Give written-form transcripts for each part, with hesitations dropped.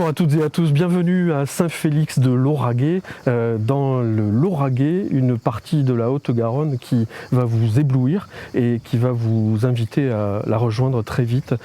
Bonjour à toutes et à tous, bienvenue à Saint-Félix de Lauragais. Dans le Lauragais, une partie de la Haute-Garonne qui va vous éblouir et qui va vous inviter à la rejoindre très vite,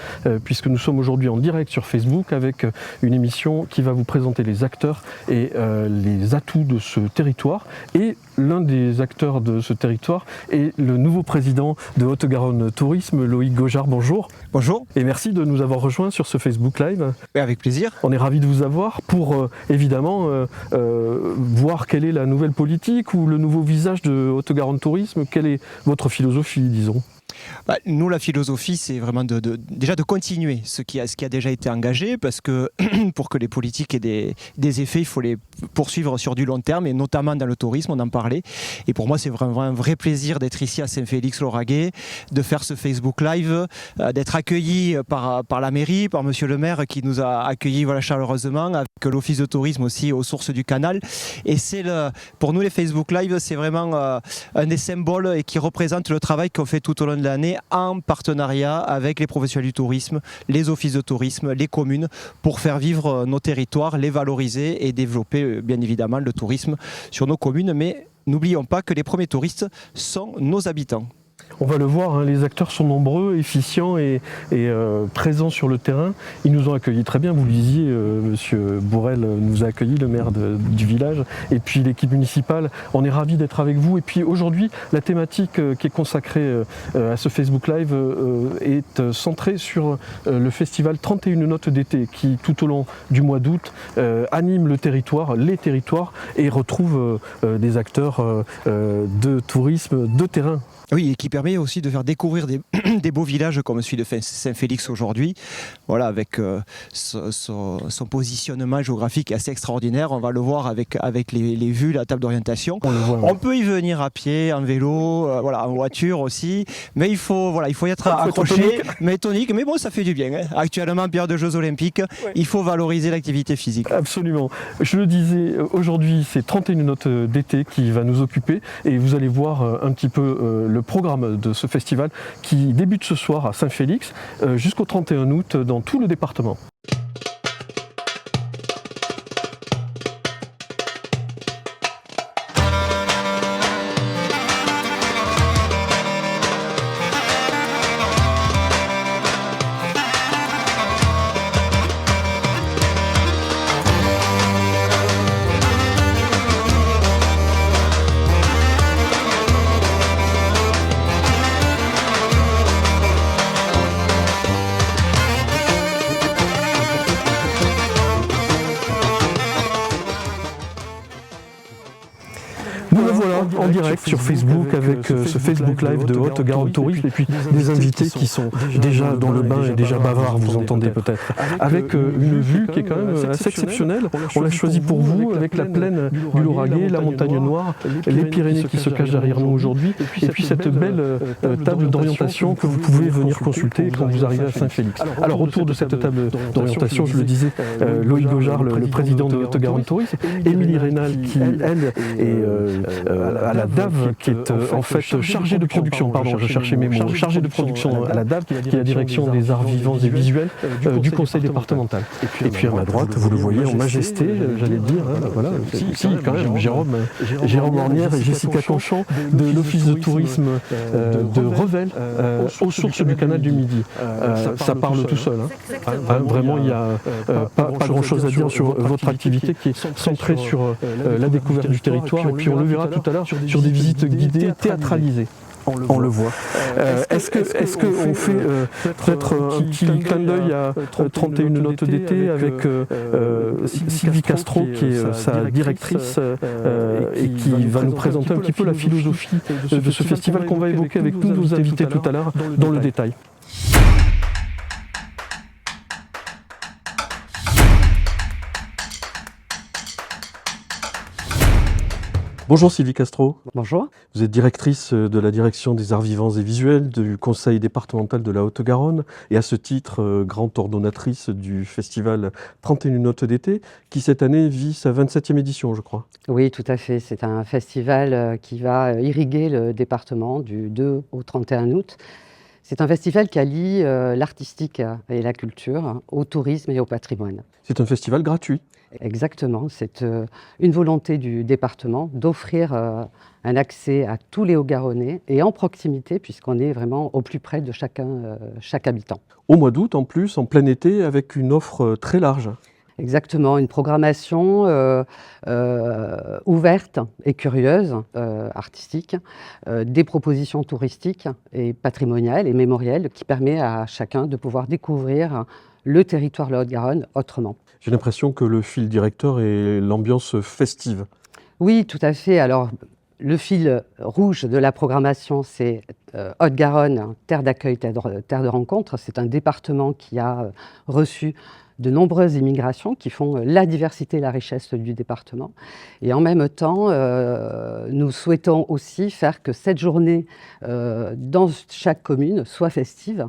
puisque nous sommes aujourd'hui en direct sur Facebook avec une émission qui va vous présenter les acteurs et les atouts de ce territoire. Et l'un des acteurs de ce territoire est le nouveau président de Haute-Garonne Tourisme, Loïc Gaujard. Bonjour. Bonjour. Et merci de nous avoir rejoints sur ce Facebook Live. Avec plaisir. On est ravis de vous avoir pour évidemment voir quelle est la nouvelle politique ou le nouveau visage de Haute-Garonne Tourisme. Quelle est votre philosophie, disons ? Nous, la philosophie, c'est vraiment déjà de continuer ce qui a déjà été engagé, parce que pour que les politiques aient des effets, il faut les poursuivre sur du long terme, et notamment dans le tourisme, on en parlait. Et pour moi, c'est vraiment un vrai plaisir d'être ici à Saint-Félix-Lauragais, de faire ce Facebook Live, d'être accueilli par la mairie, par monsieur le maire qui nous a accueillis chaleureusement, avec l'office de tourisme aussi aux sources du canal. Et pour nous, les Facebook Live, c'est vraiment un des symboles et qui représente le travail qu'on fait tout au long de l'année en partenariat avec les professionnels du tourisme, les offices de tourisme, les communes, pour faire vivre nos territoires, les valoriser et développer bien évidemment le tourisme sur nos communes. Mais n'oublions pas que les premiers touristes sont nos habitants. On va le voir, hein, les acteurs sont nombreux, efficients et présents sur le terrain. Ils nous ont accueillis très bien, vous le disiez, monsieur Bourrel nous a accueillis, le maire du village, et puis l'équipe municipale. On est ravis d'être avec vous. Et puis aujourd'hui, la thématique qui est consacrée à ce Facebook Live est centrée sur le festival 31 notes d'été, qui tout au long du mois d'août anime les territoires, et retrouve des acteurs de tourisme de terrain. Oui, et qui permet aussi de faire découvrir des beaux villages comme celui de Saint-Félix aujourd'hui. Voilà, avec son positionnement géographique assez extraordinaire. On va le voir avec les vues, la table d'orientation. On peut y venir à pied, en vélo, en voiture aussi. Mais il faut y être accroché, mais tonique. Mais bon, ça fait du bien. Hein. Actuellement, en période de Jeux Olympiques, il faut valoriser l'activité physique. Absolument. Je le disais, aujourd'hui, c'est 31 notes d'été qui va nous occuper. Et vous allez voir un petit peu le programme de ce festival qui débute ce soir à Saint-Félix jusqu'au 31 août dans tout le département. Voilà, en direct sur Facebook avec ce Facebook Live de Haute-Garonne Tourisme et puis des invités qui sont déjà dans le bain et déjà bavards, vous entendez peut-être, avec une vue qui est quand même assez exceptionnelle. On l'a choisi pour vous avec la plaine du Lauragais, la montagne noire, les Pyrénées qui se cachent derrière nous aujourd'hui et puis cette belle table d'orientation que vous pouvez venir consulter quand vous arrivez à Saint-Félix. Alors autour de cette table d'orientation, je le disais, Loïc Gaujard, le président de Haute-Garonne Tourisme, Émilie Rénal qui, elle, est à la DAV, qui est en fait chargée de production, pardon, je cherchais mes mots, chargée de production à la DAV, qui est la direction des arts vivants et visuels du conseil départemental. Et puis à ma droite, vous le voyez en majesté, j'allais dire, hein, voilà, si quand même, Jérôme Ornière et Jessica Canchon de l'office de tourisme de Revel, aux sources du canal du Midi. Ça parle tout seul. Hein. Vraiment, il n'y a pas grand chose à dire sur votre activité qui est centrée sur la découverte du territoire, et puis on le verra tout à l'heure sur des visites guidées théâtralisées. On le voit. Est-ce qu'on fait peut-être un petit clin d'œil à 31 notes d'été avec Sylvie Castro, qui est sa directrice et qui va nous présenter un petit peu la philosophie de ce festival qu'on va évoquer avec tous nos invités tout à l'heure dans le détail. Bonjour Sylvie Castro. Bonjour. Vous êtes directrice de la direction des arts vivants et visuels du conseil départemental de la Haute-Garonne et à ce titre grande ordonnatrice du festival 31 notes d'été qui cette année vit sa 27e édition, je crois. Oui, tout à fait. C'est un festival qui va irriguer le département du 2 au 31 août. C'est un festival qui allie l'artistique et la culture au tourisme et au patrimoine. C'est un festival gratuit. Exactement, c'est une volonté du département d'offrir un accès à tous les Haut-Garonnais et en proximité, puisqu'on est vraiment au plus près de chaque habitant. Au mois d'août, en plus, en plein été, avec une offre très large. Exactement, une programmation ouverte et curieuse, artistique, des propositions touristiques et patrimoniales et mémorielles qui permet à chacun de pouvoir découvrir le territoire de la Haute-Garonne autrement. J'ai l'impression que le fil directeur est l'ambiance festive. Oui, tout à fait. Alors, le fil rouge de la programmation, c'est Haute-Garonne, terre d'accueil, terre de rencontre. C'est un département qui a reçu de nombreuses immigrations qui font la diversité et la richesse du département. Et en même temps, nous souhaitons aussi faire que cette journée dans chaque commune soit festive,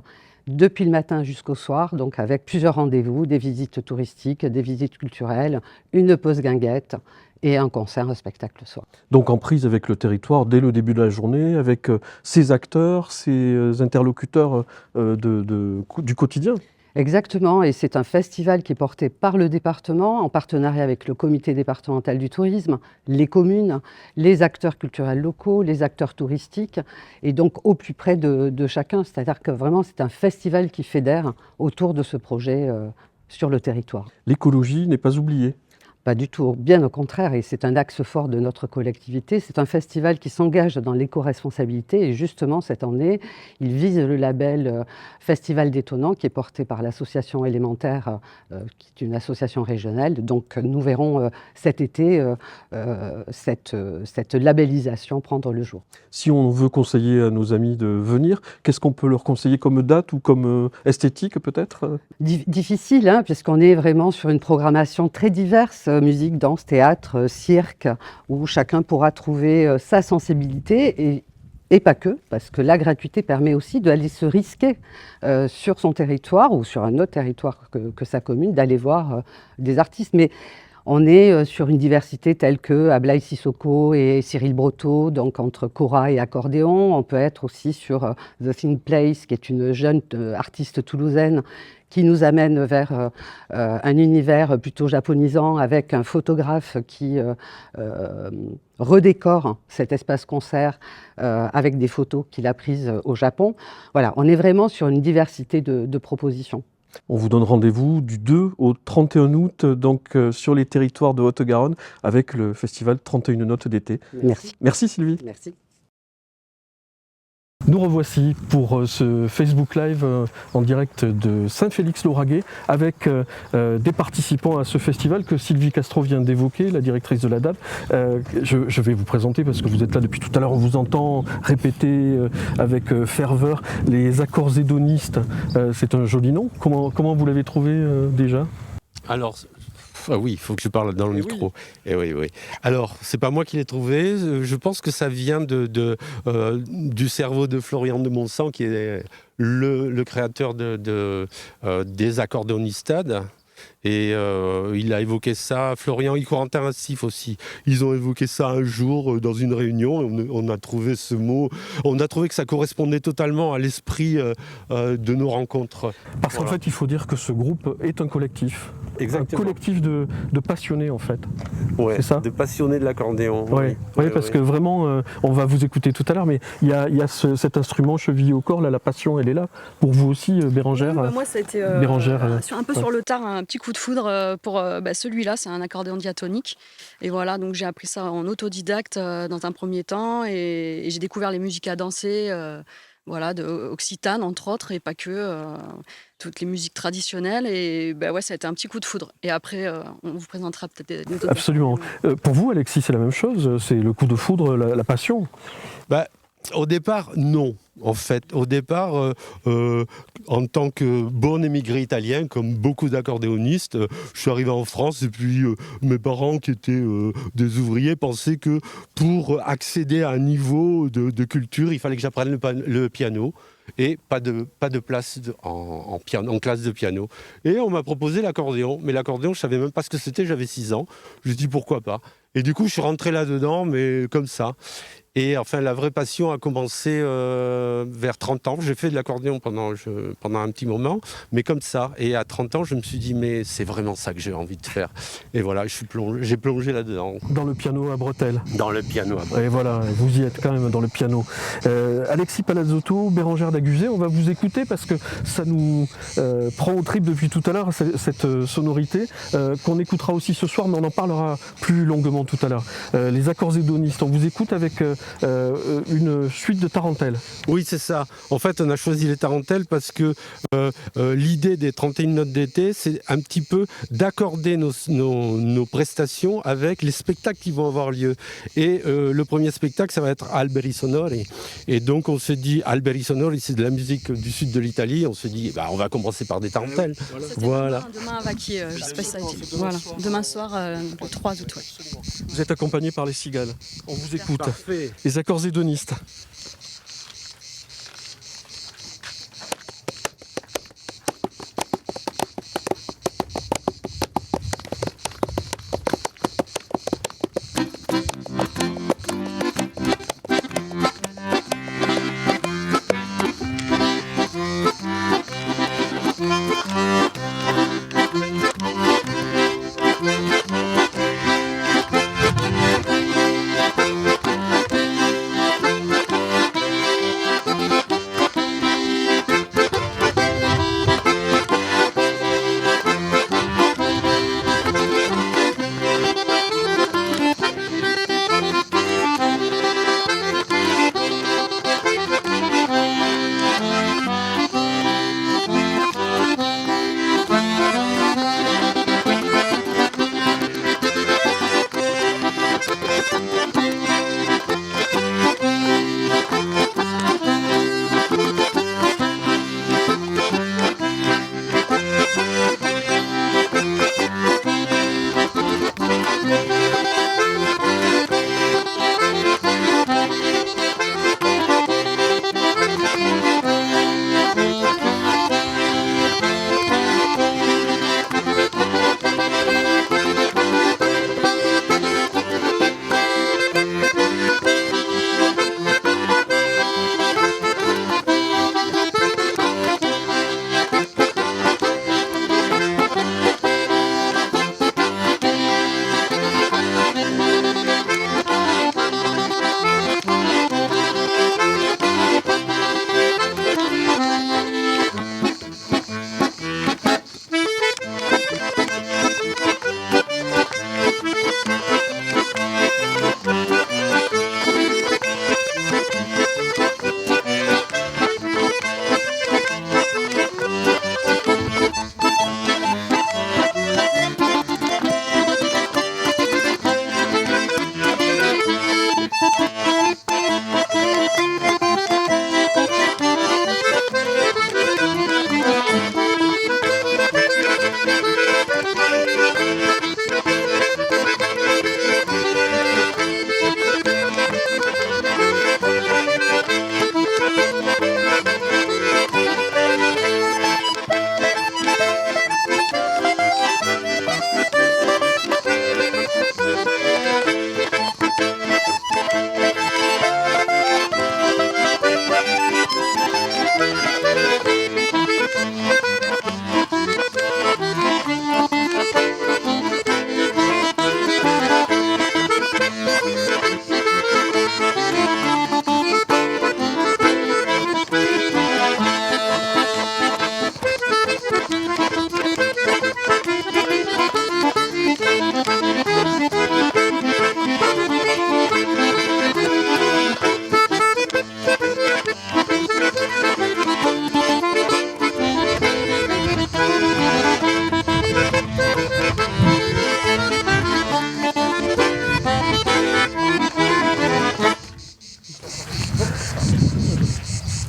depuis le matin jusqu'au soir, donc avec plusieurs rendez-vous, des visites touristiques, des visites culturelles, une pause guinguette et un concert, un spectacle le soir. Donc en prise avec le territoire dès le début de la journée, avec ses acteurs, ses interlocuteurs du quotidien. Exactement, et c'est un festival qui est porté par le département en partenariat avec le comité départemental du tourisme, les communes, les acteurs culturels locaux, les acteurs touristiques, et donc au plus près de chacun. C'est-à-dire que vraiment c'est un festival qui fédère autour de ce projet sur le territoire. L'écologie n'est pas oubliée. Pas du tout, bien au contraire, et c'est un axe fort de notre collectivité. C'est un festival qui s'engage dans l'éco-responsabilité et justement cette année, il vise le label Festival détonnant qui est porté par l'association élémentaire, qui est une association régionale. Donc nous verrons cet été cette labellisation prendre le jour. Si on veut conseiller à nos amis de venir, qu'est-ce qu'on peut leur conseiller comme date ou comme esthétique peut-être ? Difficile, hein, puisqu'on est vraiment sur une programmation très diverse. Musique, danse, théâtre, cirque, où chacun pourra trouver sa sensibilité et pas que, parce que la gratuité permet aussi d'aller se risquer sur son territoire ou sur un autre territoire que sa commune, d'aller voir des artistes. Mais on est sur une diversité telle que Ablaye Sissoko et Cyril Brotteau, donc entre kora et accordéon. On peut être aussi sur The Thing Place, qui est une jeune artiste toulousaine qui nous amène vers un univers plutôt japonisant avec un photographe qui redécore cet espace concert avec des photos qu'il a prises au Japon. Voilà, on est vraiment sur une diversité de propositions. On vous donne rendez-vous du 2 au 31 août donc, sur les territoires de Haute-Garonne avec le festival 31 notes d'été. Merci. Merci Sylvie. Merci. Nous revoici pour ce Facebook Live en direct de Saint-Félix-Lauragais avec des participants à ce festival que Sylvie Castro vient d'évoquer, la directrice de la DAB. Je vais vous présenter parce que vous êtes là depuis tout à l'heure, on vous entend répéter avec ferveur les accords hédonistes. C'est un joli nom. Comment vous l'avez trouvé déjà ? Alors, oui, il faut que je parle dans le micro. Oui. Oui. Alors, c'est pas moi qui l'ai trouvé. Je pense que ça vient du cerveau de Florian de Monsan, qui est le créateur des accordéonistades. Et il a évoqué ça, Florian et Corentin Assif aussi. Ils ont évoqué ça un jour dans une réunion. On a trouvé ce mot. On a trouvé que ça correspondait totalement à l'esprit de nos rencontres. Parce qu'en fait, il faut dire que ce groupe est un collectif. Exactement. Un collectif de passionnés en fait. Ouais, c'est ça ? de passionnés de l'accordéon. Oui, parce que vraiment, on va vous écouter tout à l'heure, mais il y a cet instrument chevillé au corps, là, la passion, elle est là. Pour vous aussi, Bérangère. Oui, moi, ça a été un peu sur le tard, un petit coup de foudre pour celui-là. C'est un accordéon diatonique. Et voilà, donc j'ai appris ça en autodidacte dans un premier temps, et j'ai découvert les musiques à danser. De Occitane entre autres, et pas que, toutes les musiques traditionnelles, et ça a été un petit coup de foudre. Et après on vous présentera peut-être des autres. Absolument. Pour vous Alexis, c'est la même chose, c'est le coup de foudre, la passion. Au départ, non. En fait, au départ, en tant que bon émigré italien, comme beaucoup d'accordéonistes, je suis arrivé en France et puis mes parents, qui étaient des ouvriers, pensaient que pour accéder à un niveau de culture, il fallait que j'apprenne le piano. Et pas de place en classe de piano. Et on m'a proposé l'accordéon. Mais l'accordéon, je ne savais même pas ce que c'était, j'avais 6 ans. Je me suis dit pourquoi pas. Et du coup, je suis rentré là-dedans, mais comme ça. Et enfin, la vraie passion a commencé vers 30 ans. J'ai fait de l'accordéon pendant un petit moment, mais comme ça. Et à 30 ans, je me suis dit, mais c'est vraiment ça que j'ai envie de faire. Et voilà, j'ai plongé là-dedans. Dans le piano à bretelles. Dans le piano à bretelles. Et voilà, vous y êtes quand même dans le piano. Alexis Palazzotto, Bérengère Daguzet, on va vous écouter parce que ça nous prend au trip depuis tout à l'heure, cette sonorité qu'on écoutera aussi ce soir, mais on en parlera plus longuement tout à l'heure. Les accords hédonistes, on vous écoute avec une suite de tarentelles. Oui, c'est ça. En fait, on a choisi les tarentelles parce que l'idée des 31 notes d'été, c'est un petit peu d'accorder nos prestations avec les spectacles qui vont avoir lieu. Et le premier spectacle, ça va être Alberi Sonori. Et donc, on se dit, Alberi Sonori, c'est de la musique du sud de l'Italie. On se dit, on va commencer par des tarentelles. Voilà. Demain à Vacchi, je sais pas si ça a été. Voilà. Demain soir, le 3 août. Ouais. Vous êtes accompagné par les cigales. On vous écoute. Parfait. Les accords hédonistes.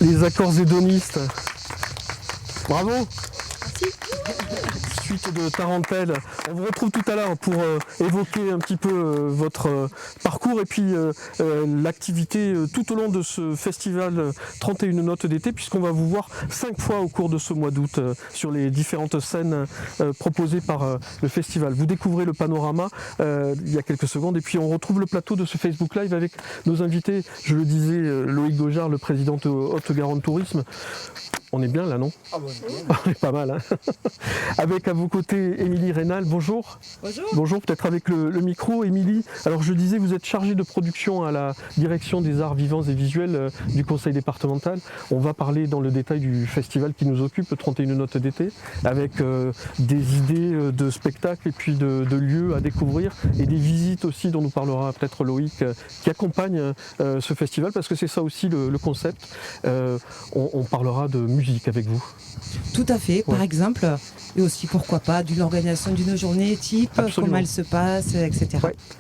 Les accords hédonistes. Bravo. suite de Tarentelle. On vous retrouve tout à l'heure pour évoquer un petit peu votre parcours et puis l'activité tout au long de ce festival 31 notes d'été, puisqu'on va vous voir 5 fois au cours de ce mois d'août sur les différentes scènes proposées par le festival. Vous découvrez le panorama il y a quelques secondes et puis on retrouve le plateau de ce Facebook Live avec nos invités. Je le disais, Loïc Gojard, le président de Haute-Garonne Tourisme. On est bien là, non? On est pas mal, hein. Avec à vos côtés Émilie Rénal, bonjour. Bonjour. Bonjour, peut-être avec le micro, Émilie. Alors je disais, vous êtes chargée de production à la direction des arts vivants et visuels du conseil départemental. On va parler dans le détail du festival qui nous occupe, 31 notes d'été, avec des idées de spectacles et puis de lieux à découvrir et des visites aussi dont nous parlera peut-être Loïc qui accompagne ce festival, parce que c'est ça aussi le concept. On parlera de musique avec vous. Tout à fait, par exemple, et aussi pourquoi pas de l'organisation d'une journée type, Absolument. comment elle se passe, etc.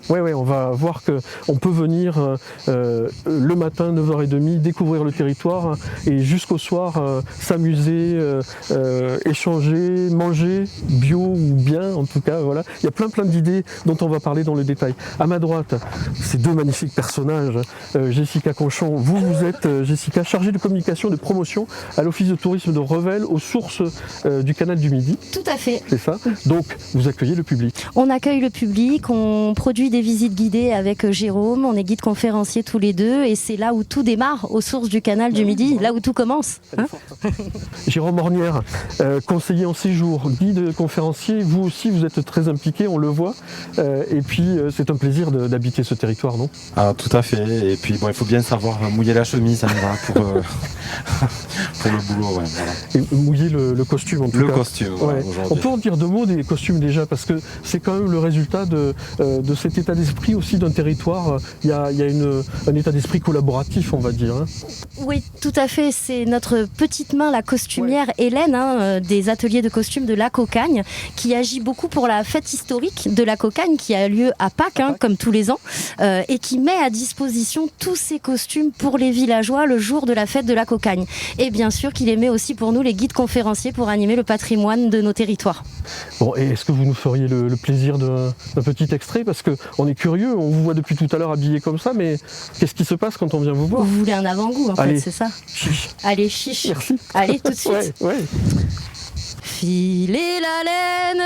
Oui, on va voir qu'on peut venir le matin 9h30 découvrir le territoire et jusqu'au soir s'amuser, échanger, manger bio ou bien en tout cas, voilà. Il y a plein d'idées dont on va parler dans le détail. À ma droite, ces deux magnifiques personnages, Jessica Conchon, vous êtes Jessica, chargée de communication et de promotion à l'office de tourisme de Revel, aux sources du canal du Midi. Tout à fait. C'est ça. Donc, vous accueillez le public. On accueille le public, on produit des visites guidées avec Jérôme, on est guide conférencier tous les deux et c'est là où tout démarre, aux sources du canal du Midi, là où tout commence. Hein. Jérôme Ornière, conseiller en séjour, guide conférencier, vous aussi vous êtes très impliqué, on le voit, et puis c'est un plaisir d'habiter ce territoire, non? Ah, tout à fait, et puis bon, il faut bien savoir mouiller la chemise, ça me va pour le boulot. Ouais, voilà. Et mouiller le costume en tout cas. Le costume, voilà, Ouais. aujourd'hui. On peut en dire deux mots des costumes déjà, parce que c'est quand même le résultat de cet état d'esprit aussi d'un territoire. Il y a un état d'esprit collaboratif, on va dire. Hein. Oui, tout à fait, c'est notre petite main, la costumière Hélène, des ateliers de costumes de la Cocagne, qui agit beaucoup pour la fête historique de la Cocagne, qui a lieu à Pâques, comme tous les ans, et qui met à disposition tous ces costumes pour les villageois le jour de la fête de la Cocagne. Et bien sûr qu'il les met aussi pour nous, les guides conférenciers, pour animer le patrimoine de nos territoires. Bon, et est-ce que vous nous feriez le plaisir d'un petit extrait? Parce qu'on est curieux, on vous voit depuis tout à l'heure habillé comme ça, mais qu'est-ce qui se passe quand on vient vous voir? Vous voulez un avant-goût, en fait, c'est ça? Chiche. Allez, chiche. Merci. Allez, tout de suite. Ouais. Filez la laine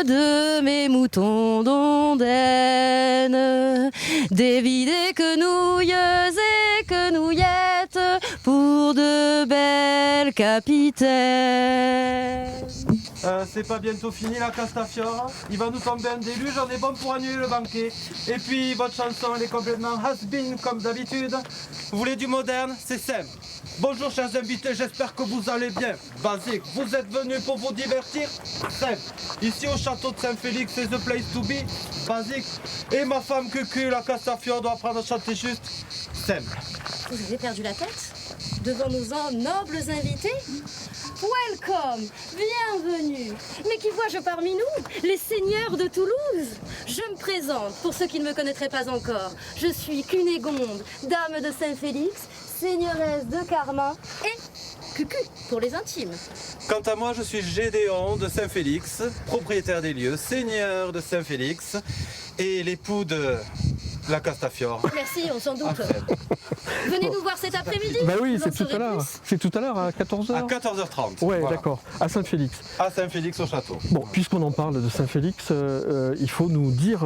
de mes moutons d'ondaine, des vides quenouilles et quenouillettes pour de belles capitaines. C'est pas bientôt fini la Castafiore? Il va nous tomber un déluge, on est bon pour annuler le banquet. Et puis votre chanson elle est complètement has-been comme d'habitude. Vous voulez du moderne? C'est simple. Bonjour chers invités, j'espère que vous allez bien. Basique, vous êtes venus pour vous divertir? Simple. Ici au château de Saint-Félix, c'est the place to be. Basique. Et ma femme Cucu, la Castafiore doit apprendre à chanter juste. Simple. Vous avez perdu la tête devant nos nobles invités? Welcome, bienvenue. Mais qui vois-je parmi nous? Les seigneurs de Toulouse. Je me présente, pour ceux qui ne me connaîtraient pas encore. Je suis Cunégonde, dame de Saint-Félix, seigneuresse de Carmin et Cucu pour les intimes. Quant à moi, je suis Gédéon de Saint-Félix, propriétaire des lieux, seigneur de Saint-Félix et l'époux de la Castafiore. Merci, on s'en doute. Venez nous voir cet après-midi. Bah oui, vous c'est en tout saurez à l'heure. plus. C'est tout à l'heure à 14h. À 14h30. Ouais, voilà. d'accord. À Saint-Félix. À Saint-Félix au château. Bon, puisqu'on en parle de Saint-Félix, il faut nous dire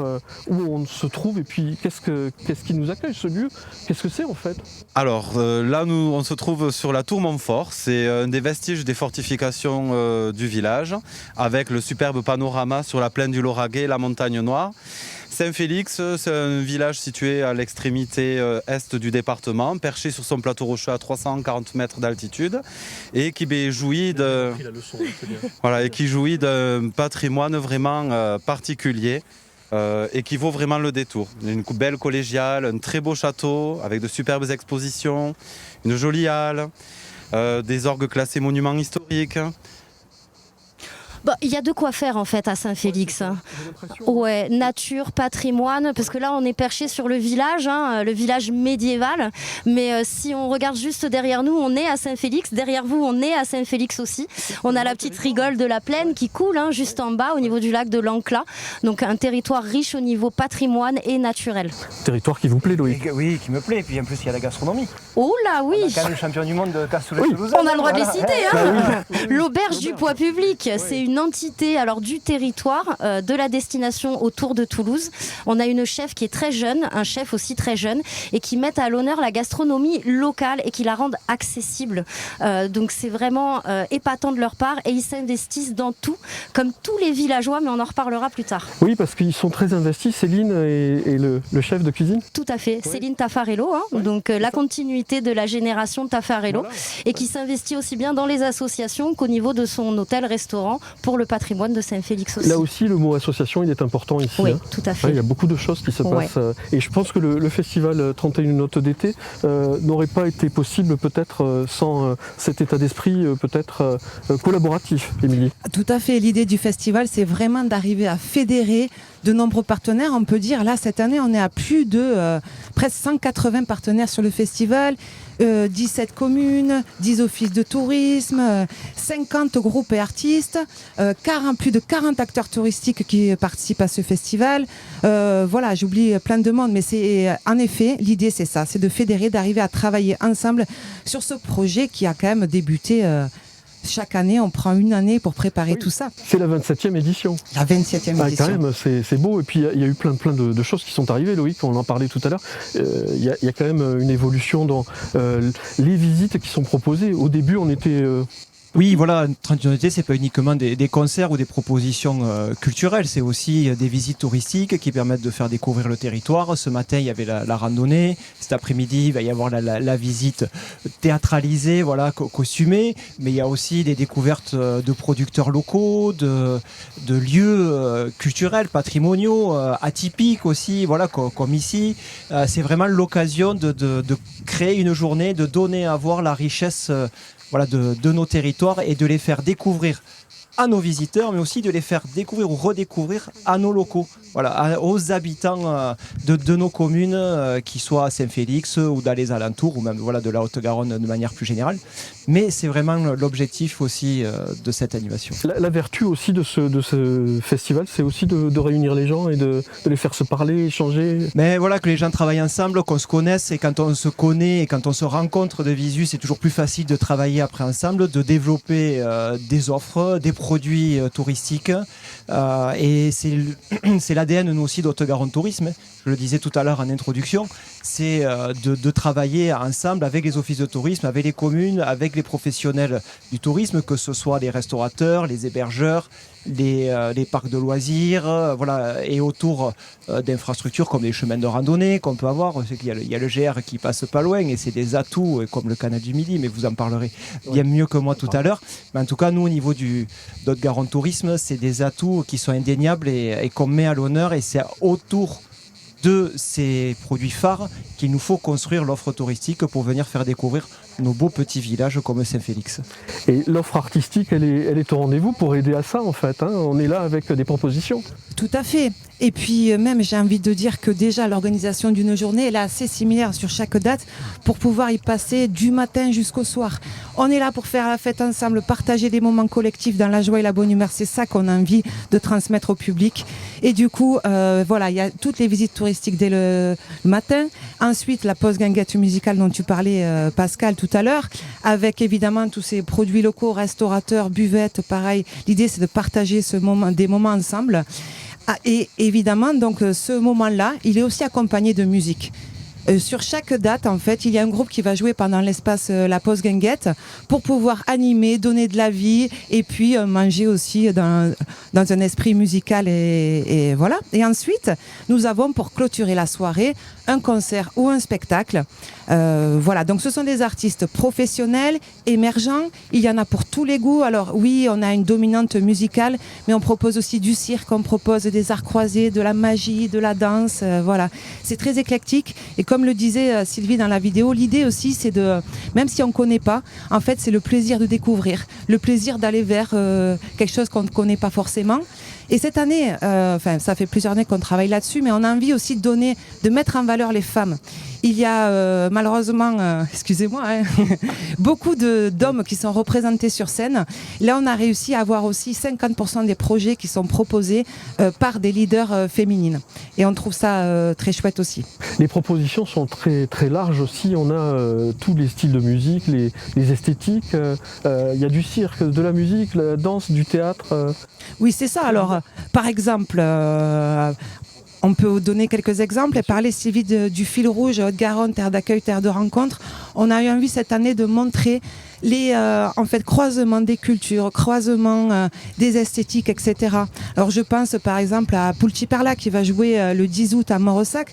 où on se trouve et puis qu'est-ce qui nous accueille, ce lieu? Qu'est-ce que c'est en fait? Alors là, on se trouve sur la tour Montfort, c'est un des vestiges des fortifications du village, avec le superbe panorama sur la plaine du Lauragais et la montagne Noire. Saint-Félix, c'est un village situé à l'extrémité est du département, perché sur son plateau rocheux à 340 mètres d'altitude et qui jouit d'un patrimoine vraiment particulier et qui vaut vraiment le détour. Une belle collégiale, un très beau château avec de superbes expositions, une jolie halle, des orgues classés monuments historiques. Il y a de quoi faire en fait à Saint-Félix. Ouais, nature, patrimoine, parce que là on est perché sur le village médiéval, mais si on regarde juste derrière nous, on est à Saint-Félix, derrière vous on est à Saint-Félix aussi. On a la petite rigole de la Plaine qui coule juste en bas au niveau du lac de l'Ancla, donc un territoire riche au niveau patrimoine et naturel. Territoire qui vous plaît, Loïc? Oui, qui me plaît, et puis en plus il y a la gastronomie. Oh là oui. On a quand même le champion du monde de cassoulet-toulousain. On a le droit de les citer. L'auberge du poids public, c'est une entité du territoire, de la destination autour de Toulouse. On a une chef qui est très jeune, un chef aussi très jeune, et qui met à l'honneur la gastronomie locale et qui la rende accessible. Donc c'est vraiment épatant de leur part, et ils s'investissent dans tout, comme tous les villageois, mais on en reparlera plus tard. Oui, parce qu'ils sont très investis, Céline et le chef de cuisine. Tout à fait, oui. Céline Taffarello, donc la continuité de la génération Taffarello, et qui s'investit aussi bien dans les associations qu'au niveau de son hôtel-restaurant pour le patrimoine de Saint-Félix aussi. Là aussi, le mot association, il est important ici. Oui, tout à fait. Il y a beaucoup de choses qui se passent. Et je pense que le festival 31 notes d'été n'aurait pas été possible peut-être sans cet état d'esprit peut-être collaboratif, Émilie. Tout à fait. L'idée du festival, c'est vraiment d'arriver à fédérer de nombreux partenaires. On peut dire, là, cette année, on est à plus de presque 180 partenaires sur le festival. 17 communes, 10 offices de tourisme, 50 groupes et artistes, plus de 40 acteurs touristiques qui participent à ce festival. Voilà, j'oublie plein de monde, mais c'est en effet, l'idée c'est ça, c'est de fédérer, d'arriver à travailler ensemble sur ce projet qui a quand même débuté. Chaque année, on prend une année pour préparer tout ça. C'est la 27e édition. La 27e édition. Quand même, c'est beau. Et puis, il y a eu plein de choses qui sont arrivées, Loïc, on en parlait tout à l'heure. Il y a quand même une évolution dans les visites qui sont proposées. Au début, on était... Oui, voilà, 31 été, c'est pas uniquement des concerts ou des propositions culturelles, c'est aussi des visites touristiques qui permettent de faire découvrir le territoire. Ce matin, il y avait la randonnée. Cet après-midi, il va y avoir la visite théâtralisée, costumée. Mais il y a aussi des découvertes de producteurs locaux, de lieux culturels, patrimoniaux, atypiques aussi, comme ici. C'est vraiment l'occasion de créer une journée, de donner à voir la richesse de nos territoires et de les faire découvrir à nos visiteurs, mais aussi de les faire découvrir ou redécouvrir à nos locaux, aux habitants de nos communes, qui soient à Saint-Félix ou dans les alentours, ou même de la Haute-Garonne de manière plus générale. Mais c'est vraiment l'objectif aussi de cette animation. La vertu aussi de ce festival, c'est aussi de réunir les gens et de les faire se parler, échanger. Mais que les gens travaillent ensemble, qu'on se connaisse, et quand on se connaît et quand on se rencontre de visu, c'est toujours plus facile de travailler après ensemble, de développer des offres, des produits touristiques. Et c'est l'ADN, nous aussi, d'Haute-Garonne Tourisme. Je le disais tout à l'heure en introduction, c'est de travailler ensemble avec les offices de tourisme, avec les communes, avec les professionnels du tourisme, que ce soit les restaurateurs, les hébergeurs, les parcs de loisirs, et autour d'infrastructures comme les chemins de randonnée qu'on peut avoir. Il y a le GR qui passe pas loin, et c'est des atouts comme le canal du Midi, mais vous en parlerez bien mieux que moi tout à l'heure. Mais en tout cas, nous, au niveau d'Haute-Garonne Tourisme, c'est des atouts qui sont indéniables et qu'on met à l'honneur, et c'est autour de ces produits phares qu'il nous faut construire l'offre touristique pour venir faire découvrir nos beaux petits villages comme Saint-Félix. Et l'offre artistique, elle est au rendez-vous pour aider à ça en fait. On est là avec des propositions. Tout à fait. Et puis même, j'ai envie de dire que déjà l'organisation d'une journée, elle est assez similaire sur chaque date pour pouvoir y passer du matin jusqu'au soir. On est là pour faire la fête ensemble, partager des moments collectifs dans la joie et la bonne humeur. C'est ça qu'on a envie de transmettre au public. Et du coup, il y a toutes les visites touristiques dès le matin. Ensuite, la pause guinguette musicale dont tu parlais, Pascal, tout à l'heure, avec évidemment tous ces produits locaux, restaurateurs, buvettes, pareil. L'idée, c'est de partager des moments ensemble. Et évidemment, donc, ce moment-là, il est aussi accompagné de musique. Sur chaque date, en fait, il y a un groupe qui va jouer pendant l'espace La Pause Guinguette pour pouvoir animer, donner de la vie et puis manger aussi dans un esprit musical et voilà. Et ensuite, nous avons pour clôturer la soirée un concert ou un spectacle. Voilà, donc ce sont des artistes professionnels, émergents. Il y en a pour tous les goûts. Alors oui, on a une dominante musicale, mais on propose aussi du cirque, on propose des arts croisés, de la magie, de la danse. Voilà, c'est très éclectique. Et comme le disait Sylvie dans la vidéo, l'idée aussi, c'est de, même si on ne connaît pas, en fait, c'est le plaisir de découvrir, le plaisir d'aller vers quelque chose qu'on ne connaît pas forcément. Et cette année, ça fait plusieurs années qu'on travaille là-dessus, mais on a envie aussi de mettre en valeur les femmes. Il y a malheureusement, excusez-moi, beaucoup d'hommes qui sont représentés sur scène. Là, on a réussi à avoir aussi 50% des projets qui sont proposés par des leaders féminines. Et on trouve ça très chouette aussi. Les propositions sont très, très larges aussi. On a tous les styles de musique, les esthétiques. Il y a du cirque, de la musique, la danse, du théâtre. Oui, c'est ça. Alors, par exemple... on peut vous donner quelques exemples et parler, Sylvie, du fil rouge Haute-Garonne, terre d'accueil, terre de rencontre. On a eu envie cette année de montrer les croisements des cultures, croisements des esthétiques, etc. Alors je pense par exemple à Pulciperla qui va jouer le 10 août à Morossac.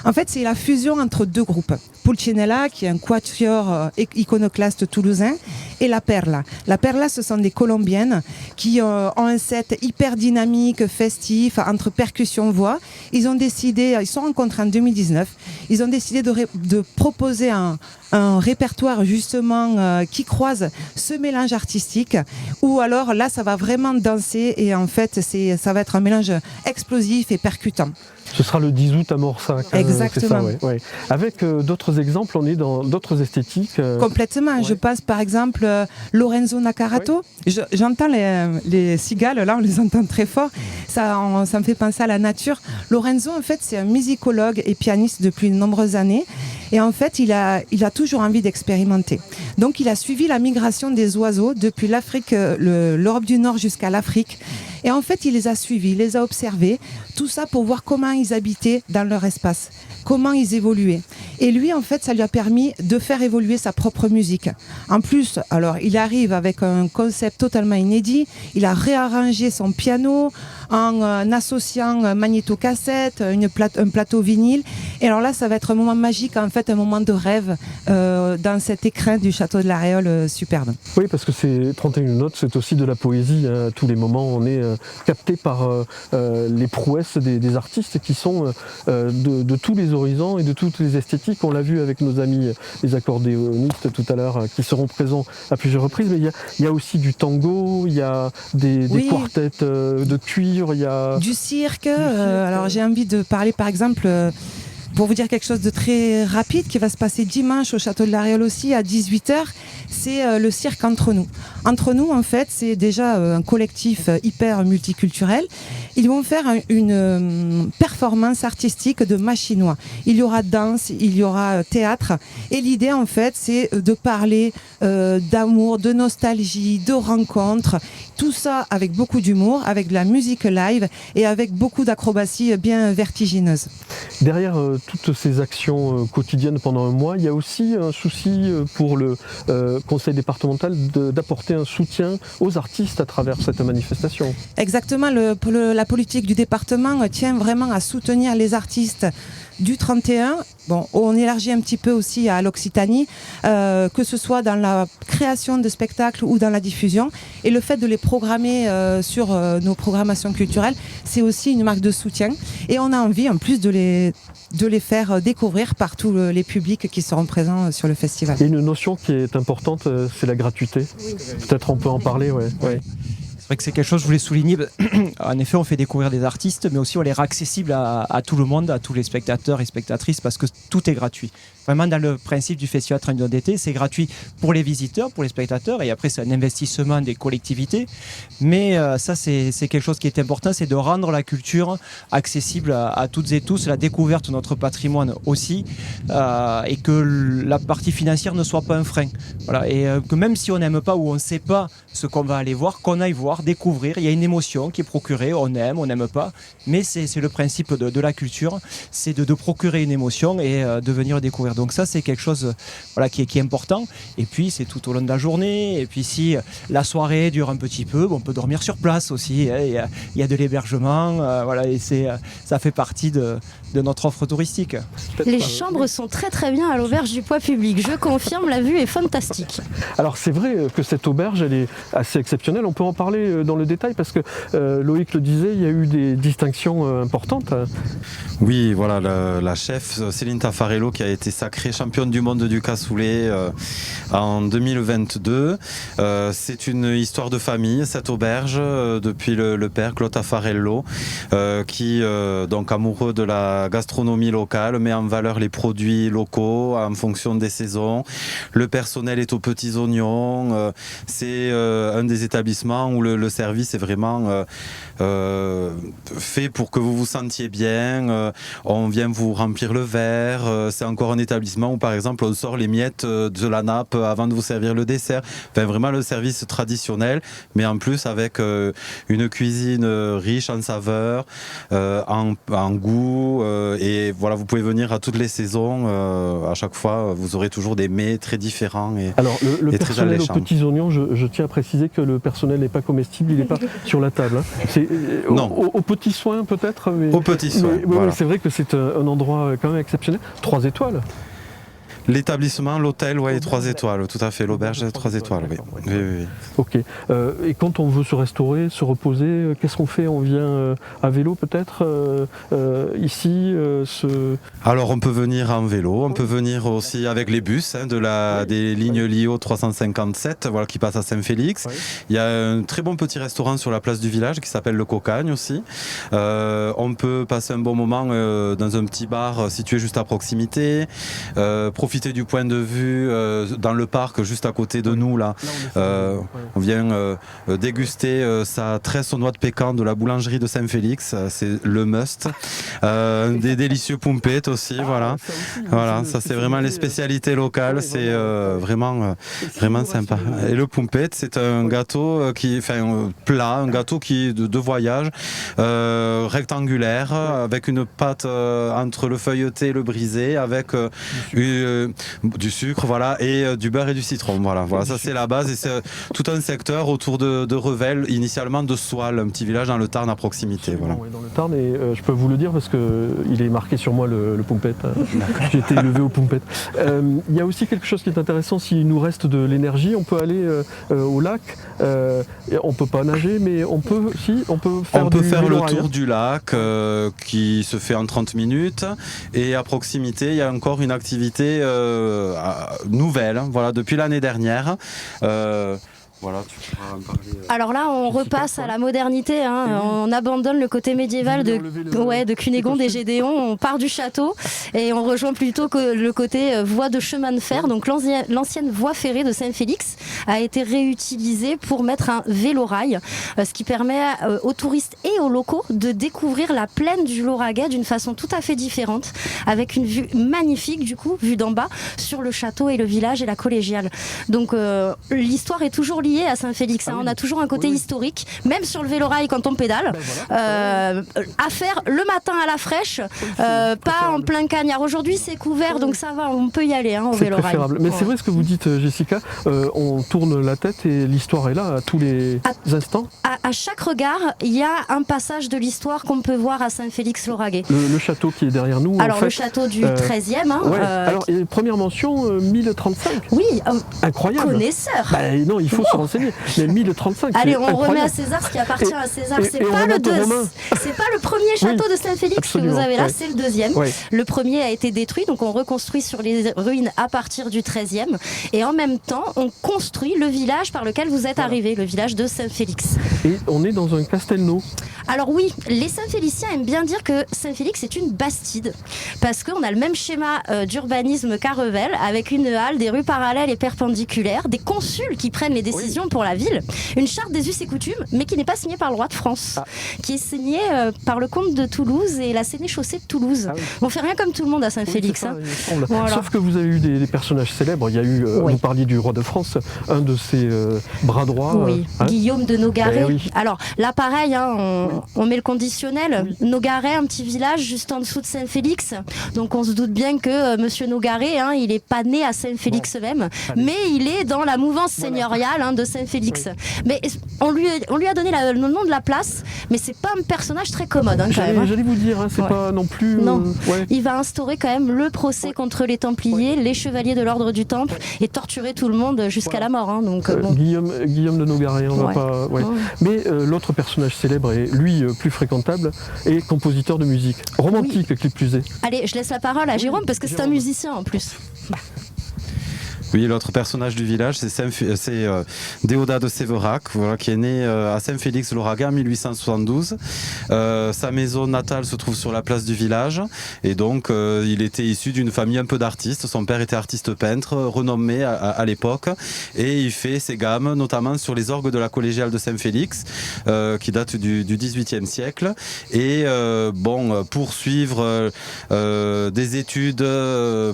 En fait, c'est la fusion entre deux groupes. Pulcinella, qui est un quatuor iconoclaste toulousain, et La Perla. La Perla, ce sont des Colombiennes qui ont un set hyper dynamique, festif, entre percussion-voix. Ils se sont rencontrés en 2019. Ils ont décidé de proposer un répertoire justement qui croise ce mélange artistique, où alors là, ça va vraiment danser et en fait, ça va être un mélange explosif et percutant. Ce sera le 10 août à Morsac. Exactement. C'est ça, ouais. Avec d'autres exemples, on est dans d'autres esthétiques. Complètement. Ouais. Je passe par exemple Lorenzo Nacarato. Ouais. J'entends les cigales, là on les entend très fort. Ça me fait penser à la nature. Lorenzo, en fait, c'est un musicologue et pianiste depuis de nombreuses années. Et en fait, il a toujours envie d'expérimenter. Donc, il a suivi la migration des oiseaux depuis l'Afrique, l'Europe du Nord jusqu'à l'Afrique. Et en fait, il les a suivis, il les a observés, tout ça pour voir comment ils habitaient dans leur espace, comment ils évoluaient. Et lui, en fait, ça lui a permis de faire évoluer sa propre musique. En plus, alors, il arrive avec un concept totalement inédit. Il a réarrangé son piano en associant magnéto-cassette, un plateau vinyle. Et alors là, ça va être un moment magique, en fait, un moment de rêve dans cet écrin du château de la Réole superbe. Oui, parce que c'est 31 notes, c'est aussi de la poésie. À tous les moments, on est capté par les prouesses des artistes qui sont de tous les horizons et de toutes les esthétiques. On l'a vu avec nos amis les accordéonistes tout à l'heure, qui seront présents à plusieurs reprises. Mais il y a aussi du tango, il y a des quartets de cuir, il y a... Du cirque. Alors j'ai envie de parler par exemple... pour vous dire quelque chose de très rapide qui va se passer dimanche au Château de la Réole aussi à 18h, c'est le cirque Entre Nous. Entre Nous, en fait, c'est déjà un collectif hyper multiculturel. Ils vont faire une performance artistique de machinois. Il y aura danse, il y aura théâtre. Et l'idée, en fait, c'est de parler d'amour, de nostalgie, de rencontres. Tout ça avec beaucoup d'humour, avec de la musique live et avec beaucoup d'acrobatie bien vertigineuse. Derrière toutes ces actions quotidiennes pendant un mois, il y a aussi un souci pour le conseil départemental d'apporter un soutien aux artistes à travers cette manifestation. Exactement, la politique du département tient vraiment à soutenir les artistes du 31. Bon, on élargit un petit peu aussi à l'Occitanie, que ce soit dans la création de spectacles ou dans la diffusion. Et le fait de les programmer sur nos programmations culturelles, c'est aussi une marque de soutien. Et on a envie, en plus, de les faire découvrir par tous les publics qui seront présents sur le festival. Et une notion qui est importante, c'est la gratuité. Oui. Peut-être on peut en parler, ouais. C'est vrai que c'est quelque chose que je voulais souligner. En effet, on fait découvrir des artistes, mais aussi on les rend accessibles à tout le monde, à tous les spectateurs et spectatrices, parce que tout est gratuit. Vraiment, dans le principe du Festival Trinidad d'été, c'est gratuit pour les visiteurs, pour les spectateurs, et après, c'est un investissement des collectivités. Mais ça, c'est quelque chose qui est important, c'est de rendre la culture accessible à toutes et tous, la découverte de notre patrimoine aussi, et que la partie financière ne soit pas un frein. Voilà. Et que même si on n'aime pas ou on ne sait pas ce qu'on va aller voir, qu'on aille voir, découvrir. Il y a une émotion qui est procurée, on aime, on n'aime pas, mais c'est le principe de la culture, c'est de procurer une émotion et de venir découvrir découvrir. Donc ça, c'est quelque chose qui est important. Et puis, c'est tout au long de la journée. Et puis, si la soirée dure un petit peu, on peut dormir sur place aussi. Il y a de l'hébergement. Et ça fait partie de notre offre touristique. Les chambres sont très très bien à l'auberge du Poids Public. Je confirme, la vue est fantastique. Alors c'est vrai que cette auberge, elle est assez exceptionnelle. On peut en parler dans le détail parce que Loïc le disait, il y a eu des distinctions importantes. Oui, voilà, la chef Céline Taffarello qui a été sacrée championne du monde du cassoulet en 2022. C'est une histoire de famille, cette auberge, depuis le père Claude Taffarello, qui, donc amoureux de la gastronomie locale, met en valeur les produits locaux en fonction des saisons. Le personnel est aux petits oignons. C'est un des établissements où le service est vraiment fait pour que vous vous sentiez bien. On vient vous remplir le verre. C'est encore un établissement où, par exemple, on sort les miettes de la nappe avant de vous servir le dessert. Enfin, vraiment le service traditionnel, mais en plus avec une cuisine riche en saveurs, en goût. Et voilà, vous pouvez venir à toutes les saisons. À chaque fois, vous aurez toujours des mets très différents et, alors, le et très personnel alléchants. aux petits oignons, je tiens à préciser que le personnel n'est pas comestible, il n'est pas sur la table. C'est aux petits soins peut-être. Aux petits soins. Voilà. C'est vrai que c'est un endroit quand même exceptionnel. 3 étoiles. L'établissement, l'hôtel, 3 étoiles, tout à fait. L'auberge, 3 étoiles, oui. Ok. Et quand on veut se restaurer, se reposer, qu'est-ce qu'on fait? On vient à vélo peut-être ici Alors on peut venir en vélo, on peut venir aussi avec les bus des lignes Lio 357 qui passent à Saint-Félix. Oui. Il y a un très bon petit restaurant sur la place du village qui s'appelle le Cocagne aussi. On peut passer un bon moment dans un petit bar situé juste à proximité. Profiter du point de vue dans le parc juste à côté de nous là. On vient déguster sa tresse aux noix de pécan de la boulangerie de Saint-Félix, c'est le must. Des délicieux pompettes aussi, voilà, ça c'est vraiment les spécialités locales, c'est vraiment sympa. Et le pompette, c'est un gâteau un gâteau qui de voyage rectangulaire avec une pâte entre le feuilleté et le brisé avec du sucre, et du beurre et du citron. Voilà, ça c'est la base et c'est tout un secteur autour de Revel, initialement de Soile, un petit village dans le Tarn à proximité. Voilà. Dans le Tarn, et je peux vous le dire parce qu'il est marqué sur moi le pompette. J'ai été élevé au pompette. Il y a aussi quelque chose qui est intéressant, s'il nous reste de l'énergie, on peut aller au lac. On peut pas nager, mais on peut faire le tour du lac qui se fait en 30 minutes et à proximité il y a encore une activité nouvelle, depuis l'année dernière. Tu pourras en parler. Alors là, on repasse à la modernité. On abandonne le côté médiéval de Cunégonde et Gédéon. On part du château et on rejoint plutôt que le côté voie de chemin de fer. Donc l'ancienne voie ferrée de Saint-Félix a été réutilisée pour mettre un vélorail, ce qui permet aux touristes et aux locaux de découvrir la plaine du Lauragais d'une façon tout à fait différente, avec une vue magnifique vue d'en bas sur le château et le village et la collégiale. Donc l'histoire est toujours liée à Saint-Félix. On a toujours un côté historique, même sur le vélorail quand on pédale. À faire le matin à la fraîche, pas en plein cagnard. Aujourd'hui c'est couvert, donc ça va, on peut y aller au vélorail. Préférable. Mais c'est vrai ce que vous dites, Jessica, on tourne la tête et l'histoire est là à tous les instants. À chaque regard, il y a un passage de l'histoire qu'on peut voir à Saint-Félix-Lauragais. Le château qui est derrière nous. Alors le château du 13e. Alors, première mention, 1035. Oui, incroyable. Connaisseur. Non, il faut se renseigner. Mais 1035. Allez, on remet à César ce qui appartient à César. C'est pas le premier château de Saint-Félix que vous avez là, c'est le deuxième. Oui. Le premier a été détruit, donc on reconstruit sur les ruines à partir du 13e. Et en même temps, on construit le village par lequel vous êtes arrivé, le village de Saint-Félix. Et on est dans un castelnau. Alors oui, les Saint-Féliciens aiment bien dire que Saint-Félix est une bastide, parce qu'on a le même schéma d'urbanisme qu'à Revel, avec une halle, des rues parallèles et perpendiculaires, des consuls qui prennent les décisions pour la ville, une charte des us et coutumes, mais qui n'est pas signée par le roi de France, qui est signée par le comte de Toulouse et la sénéchaussée de Toulouse. On fait rien comme tout le monde à Saint-Félix. Voilà. Sauf que vous avez eu des personnages célèbres. Il y a eu, vous parliez du roi de France, un de ses bras droits. Guillaume de Nogaret. Alors là, pareil, on met le conditionnel. Oui. Nogaret, un petit village juste en dessous de Saint-Félix. Donc on se doute bien que Monsieur Nogaret, il n'est pas né à Saint-Félix même, mais il est dans la mouvance seigneuriale de Saint-Félix. Oui. Mais on lui a donné le nom de la place, mais c'est pas un personnage très commode quand même. J'allais vous dire, c'est pas non plus... Non, il va instaurer quand même le procès contre les Templiers, les chevaliers de l'ordre du Temple, et torturer tout le monde jusqu'à la mort. Donc, Guillaume de Nogaret, on va pas... Mais l'autre personnage célèbre et lui plus fréquentable est compositeur de musique, romantique qui plus est. Allez, je laisse la parole à Jérôme parce que c'est un musicien en plus. Oui, l'autre personnage du village, c'est Déodat de Séverac, qui est né à Saint-Félix-l'Oraguet en 1872. Sa maison natale se trouve sur la place du village et donc il était issu d'une famille un peu d'artistes. Son père était artiste peintre, renommé à l'époque, et il fait ses gammes notamment sur les orgues de la collégiale de Saint-Félix, qui date du XVIIIe siècle. Et poursuivre des études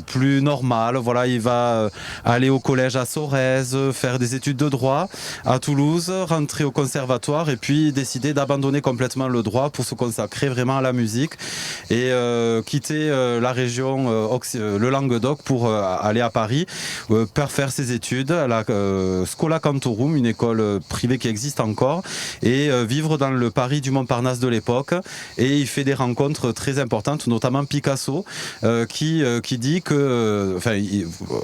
plus normales, il va aller au collège à Sorèze, faire des études de droit à Toulouse, rentrer au conservatoire et puis décider d'abandonner complètement le droit pour se consacrer vraiment à la musique et quitter la région, le Languedoc pour aller à Paris pour faire ses études à la Schola Cantorum, une école privée qui existe encore, et vivre dans le Paris du Montparnasse de l'époque. Et il fait des rencontres très importantes, notamment Picasso, qui dit que,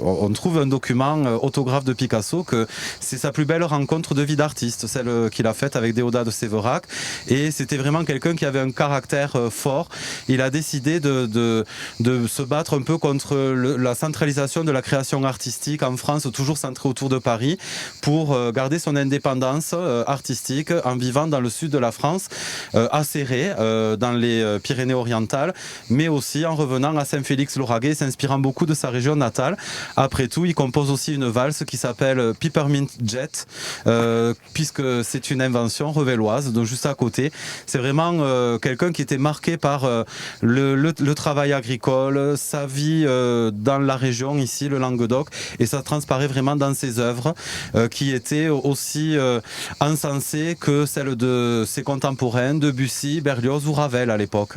on trouve un document autographe de Picasso que c'est sa plus belle rencontre de vie d'artiste, celle qu'il a faite avec Déodat de Séverac, et c'était vraiment quelqu'un qui avait un caractère fort. Il a décidé de se battre un peu contre la centralisation de la création artistique en France, toujours centrée autour de Paris, pour garder son indépendance artistique en vivant dans le sud de la France, à Céret, dans les Pyrénées-Orientales, mais aussi en revenant à Saint-Félix-l'Oraguet, s'inspirant beaucoup de sa région natale. Après tout, il compose aussi une valse qui s'appelle Peppermint Jet, puisque c'est une invention revelloise, donc juste à côté. C'est vraiment quelqu'un qui était marqué par le travail agricole, sa vie dans la région, ici, le Languedoc, et ça transparaît vraiment dans ses œuvres, qui étaient aussi encensées que celles de ses contemporains, Debussy, Berlioz ou Ravel à l'époque.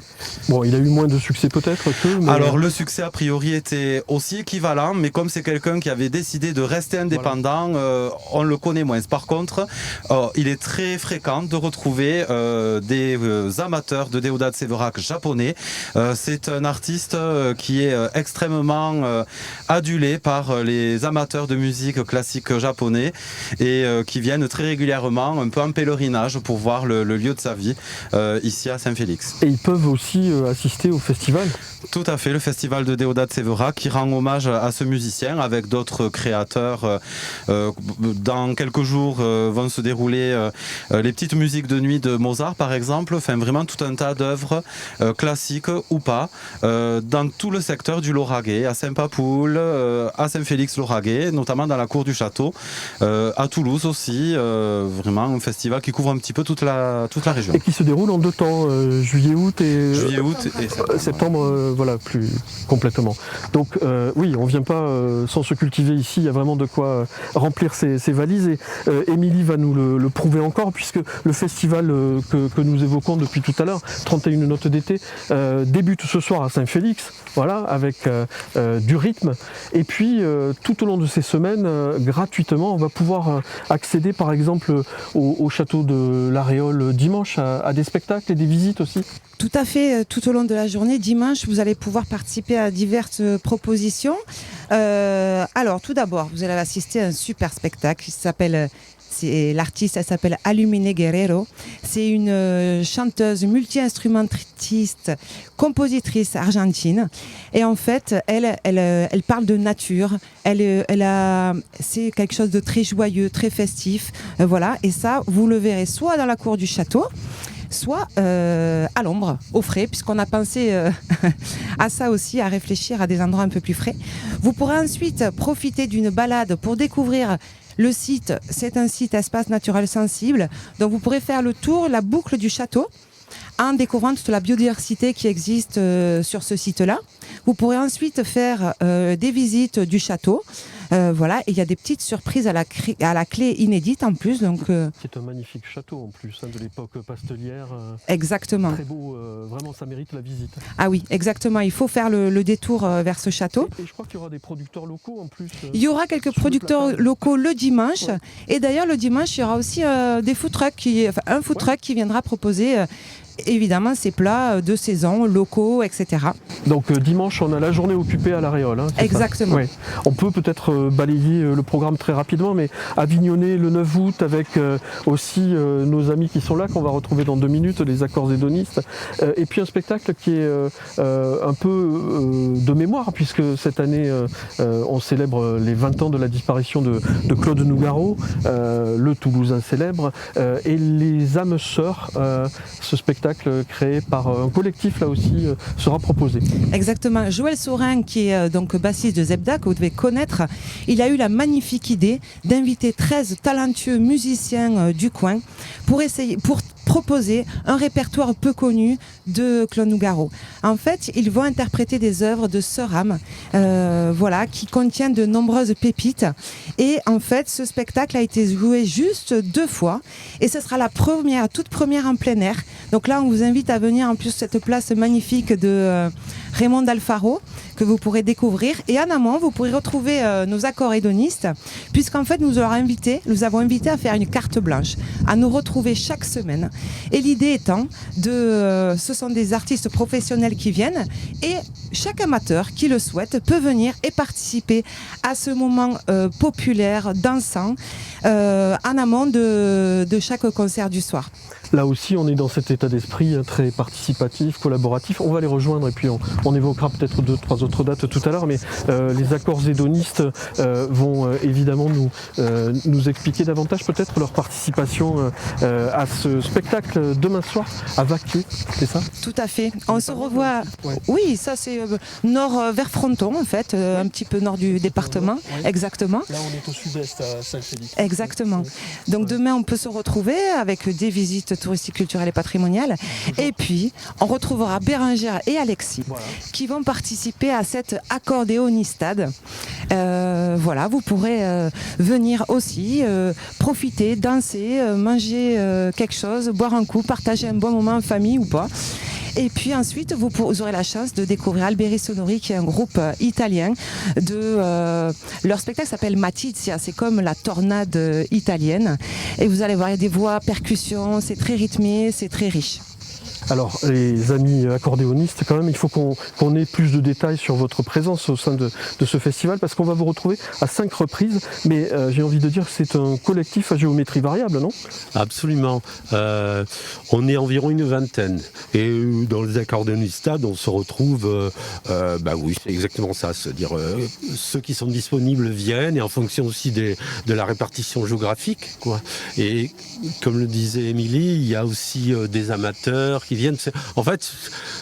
Bon, il a eu moins de succès peut-être que... Mais... Alors le succès a priori était aussi équivalent, mais comme c'est quelqu'un qui avait décidé de rester indépendant, on le connaît moins. Par contre, il est très fréquent de retrouver des amateurs de Déodat de Séverac japonais. C'est un artiste qui est extrêmement adulé par les amateurs de musique classique japonais et qui viennent très régulièrement, un peu en pèlerinage, pour voir le lieu de sa vie ici à Saint-Félix. Et ils peuvent aussi assister au festival ? Tout à fait, le festival de Déodat de Séverac qui rend hommage à ce musicien avec d'autres créateurs. Dans quelques jours vont se dérouler les petites musiques de nuit de Mozart par exemple, vraiment tout un tas d'œuvres classiques ou pas, dans tout le secteur du Lauragais, à Saint-Papoul, à Saint-Félix-Lauragais, notamment dans la cour du château, à Toulouse aussi, vraiment un festival qui couvre un petit peu toute la région. Et qui se déroule en 2 temps, juillet-août et septembre. Plus complètement. Donc oui, on ne vient pas sans se cultiver ici, il y a vraiment de quoi remplir ses valises et Émilie va nous le prouver encore puisque le festival que nous évoquons depuis tout à l'heure, 31 notes d'été, débute ce soir à Saint-Félix, avec du rythme, et puis tout au long de ces semaines, gratuitement, on va pouvoir accéder par exemple au château de l'Aréole dimanche à des spectacles et des visites aussi. Tout à fait, tout au long de la journée, dimanche, vous allez pouvoir participer à diverses propositions. Alors, tout d'abord, vous allez assister à un super spectacle qui s'appelle... L'artiste, elle s'appelle Alumine Guerrero. C'est une chanteuse multi-instrumentiste, compositrice argentine. Et en fait, elle parle de nature. C'est quelque chose de très joyeux, très festif. Et ça, vous le verrez soit dans la cour du château, soit à l'ombre, au frais, puisqu'on a pensé à ça aussi, à réfléchir à des endroits un peu plus frais. Vous pourrez ensuite profiter d'une balade pour découvrir le site. C'est un site espace naturel sensible, donc vous pourrez faire le tour, la boucle du château, en découvrant toute la biodiversité qui existe sur ce site-là. Vous pourrez ensuite faire des visites du château, Voilà, et il y a des petites surprises à la clé inédite en plus. Donc, c'est un magnifique château en plus, de l'époque pastelière. Exactement. Très beau, vraiment ça mérite la visite. Ah oui, exactement, il faut faire le détour vers ce château. Et je crois qu'il y aura des producteurs locaux en plus. Il y aura quelques producteurs locaux le dimanche. Ouais. Et d'ailleurs, le dimanche, il y aura aussi des food trucks un food truck qui viendra proposer évidemment ces plats de saison, locaux, etc. Donc dimanche, on a la journée occupée à l'Aréole. Exactement. Ouais. On peut peut-être balayer le programme très rapidement, mais Avignonnet le 9 août avec aussi nos amis qui sont là, qu'on va retrouver dans 2 minutes, les accords hédonistes. Et puis un spectacle qui est un peu de mémoire, puisque cette année, on célèbre les 20 ans de la disparition de Claude Nougaro, le Toulousain célèbre, et les âmes sœurs, ce spectacle créé par un collectif là aussi sera proposé. Exactement. Joël Saurin, qui est donc bassiste de Zebda, que vous devez connaître, il a eu la magnifique idée d'inviter 13 talentueux musiciens du coin pour proposer un répertoire peu connu de Claude Nougaro. En fait, ils vont interpréter des œuvres de Sœur Am, qui contiennent de nombreuses pépites. Et en fait, ce spectacle a été joué juste 2 fois, et ce sera la toute première en plein air. Donc là, on vous invite à venir en plus cette place magnifique de Raymond Alfaro, que vous pourrez découvrir. Et en amont, vous pourrez retrouver nos accords hédonistes, puisqu'en fait, nous avons invité à faire une carte blanche, à nous retrouver chaque semaine. Et l'idée étant ce sont des artistes professionnels qui viennent, et chaque amateur qui le souhaite peut venir et participer à ce moment populaire, dansant, en amont de chaque concert du soir. Là aussi, on est dans cet état d'esprit très participatif, collaboratif. On va les rejoindre et puis on évoquera peut-être 2-3 autres dates tout à l'heure, mais les accords hédonistes vont évidemment nous expliquer davantage peut-être leur participation à ce spectacle demain soir à Vacquier, c'est ça? Tout à fait. On se revoit. Ouais. Oui, ça c'est nord vers Fronton en fait, un petit peu nord du département. Ouais. Exactement. Là, on est au sud-est à Saint-Félix. Exactement. Donc demain, on peut se retrouver avec des visites touristiques, culturelles et patrimoniales. Et puis, on retrouvera Bérengère et Alexis qui vont participer à cette accordéonistade. Vous pourrez venir aussi, profiter, danser, manger quelque chose, boire un coup, partager un bon moment en famille ou pas. Et puis ensuite, vous aurez la chance de découvrir Alberi Sonori, qui est un groupe italien. Leur spectacle s'appelle Matizia, c'est comme la tornade italienne. Et vous allez voir, il y a des voix, percussions, c'est très rythmé, c'est très riche. Alors, les amis accordéonistes, quand même, il faut qu'on ait plus de détails sur votre présence au sein de ce festival, parce qu'on va vous retrouver à 5 reprises, mais j'ai envie de dire que c'est un collectif à géométrie variable, non? Absolument. On est environ une vingtaine. Et dans les accordéonistades, on se retrouve, oui, c'est exactement ça, c'est-à-dire ceux qui sont disponibles viennent, et en fonction aussi de la répartition géographique, quoi. Et comme le disait Émilie, il y a aussi des amateurs qui viennent. En fait, ce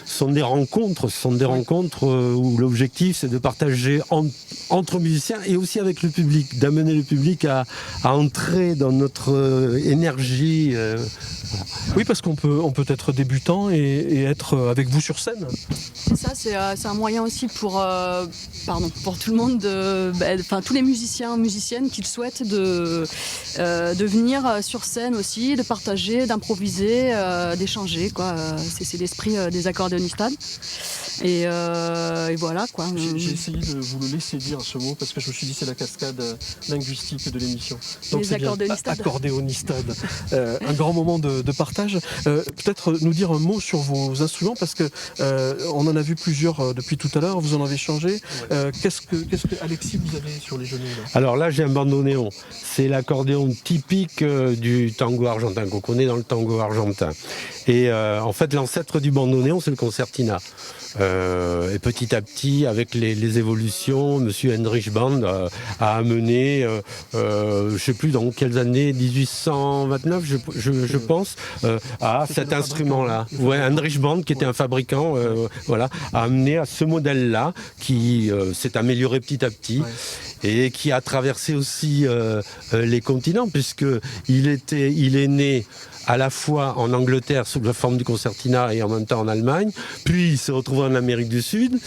sont des rencontres où l'objectif c'est de partager entre musiciens et aussi avec le public, d'amener le public à entrer dans notre énergie. Oui, parce qu'on peut être débutant et être avec vous sur scène. C'est ça, c'est un moyen aussi pour tout le monde, tous les musiciens, musiciennes qui le souhaitent de venir sur scène aussi, de partager, d'improviser, d'échanger, quoi. C'est l'esprit des accordéonistades. Et voilà, quoi. J'ai essayé de vous le laisser dire ce mot parce que je me suis dit c'est la cascade linguistique de l'émission. Donc les accordéonistades. Accordéonistades. Un grand moment de partage. Peut-être nous dire un mot sur vos instruments parce que on en a vu plusieurs depuis tout à l'heure. Vous en avez changé. Qu'est-ce que Alexis vous avez sur les genoux là? Alors là j'ai un bandoneon. C'est l'accordéon typique du tango argentin qu'on connaît dans le tango argentin. Et en fait l'ancêtre du bandoneon c'est le concertina. Et petit à petit, avec les évolutions, Monsieur Heinrich Band a amené, je ne sais plus dans quelles années, 1829, je pense, à cet instrument-là. Ouais, Heinrich Band, qui était un fabricant, a amené à ce modèle-là, qui s'est amélioré petit à petit. Ouais. Et qui a traversé aussi les continents, puisqu'il est né à la fois en Angleterre sous la forme du concertina et en même temps en Allemagne, puis il s'est retrouvé en Amérique du Sud,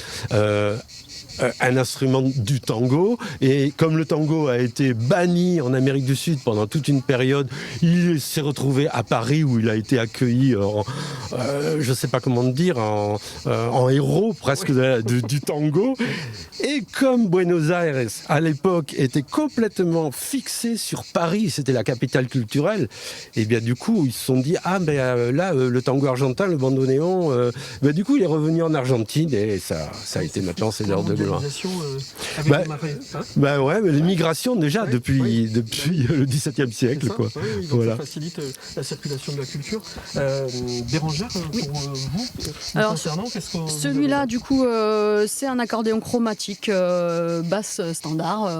un instrument du tango. Et comme le tango a été banni en Amérique du Sud pendant toute une période, il s'est retrouvé à Paris où il a été accueilli je ne sais pas comment dire, en héros presque du tango. Et comme Buenos Aires, à l'époque, était complètement fixé sur Paris, c'était la capitale culturelle, et bien du coup, ils se sont dit, le tango argentin, le bandoneon, du coup, il est revenu en Argentine, et ça a été maintenant, c'est l'heure de gloire. Ouais, mais l'immigration déjà depuis le XVIIe siècle, quoi. Oui, donc voilà. Ça facilite la circulation de la culture. Bérangère, pour vous, alors, concernant, celui-là, du coup, c'est un accordéon chromatique, basse standard.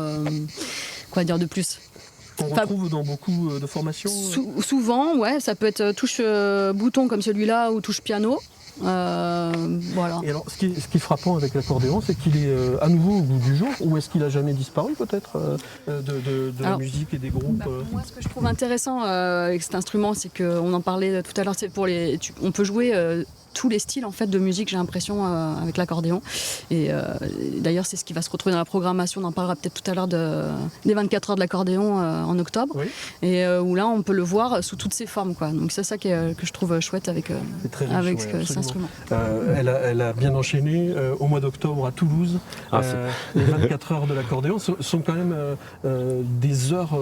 Quoi dire de plus? On retrouve dans beaucoup de formations souvent, ouais, ça peut être touche bouton comme celui-là ou touche piano. Voilà. Et alors, ce qui est frappant avec l'accordéon, c'est qu'il est à nouveau au goût du jour, ou est-ce qu'il a jamais disparu peut-être de la musique et des groupes Moi, ce que je trouve intéressant avec cet instrument, c'est qu'on en parlait tout à l'heure, c'est on peut jouer tous les styles en fait de musique, j'ai l'impression, avec l'accordéon. Et d'ailleurs, c'est ce qui va se retrouver dans la programmation. On en parlera peut-être tout à l'heure des 24 heures de l'accordéon en octobre. Oui. Et où là, on peut le voir sous toutes ses formes, quoi. Donc c'est ça que je trouve chouette avec cet instrument. Elle a bien enchaîné au mois d'octobre à Toulouse. Les 24 heures de l'accordéon sont quand même des heures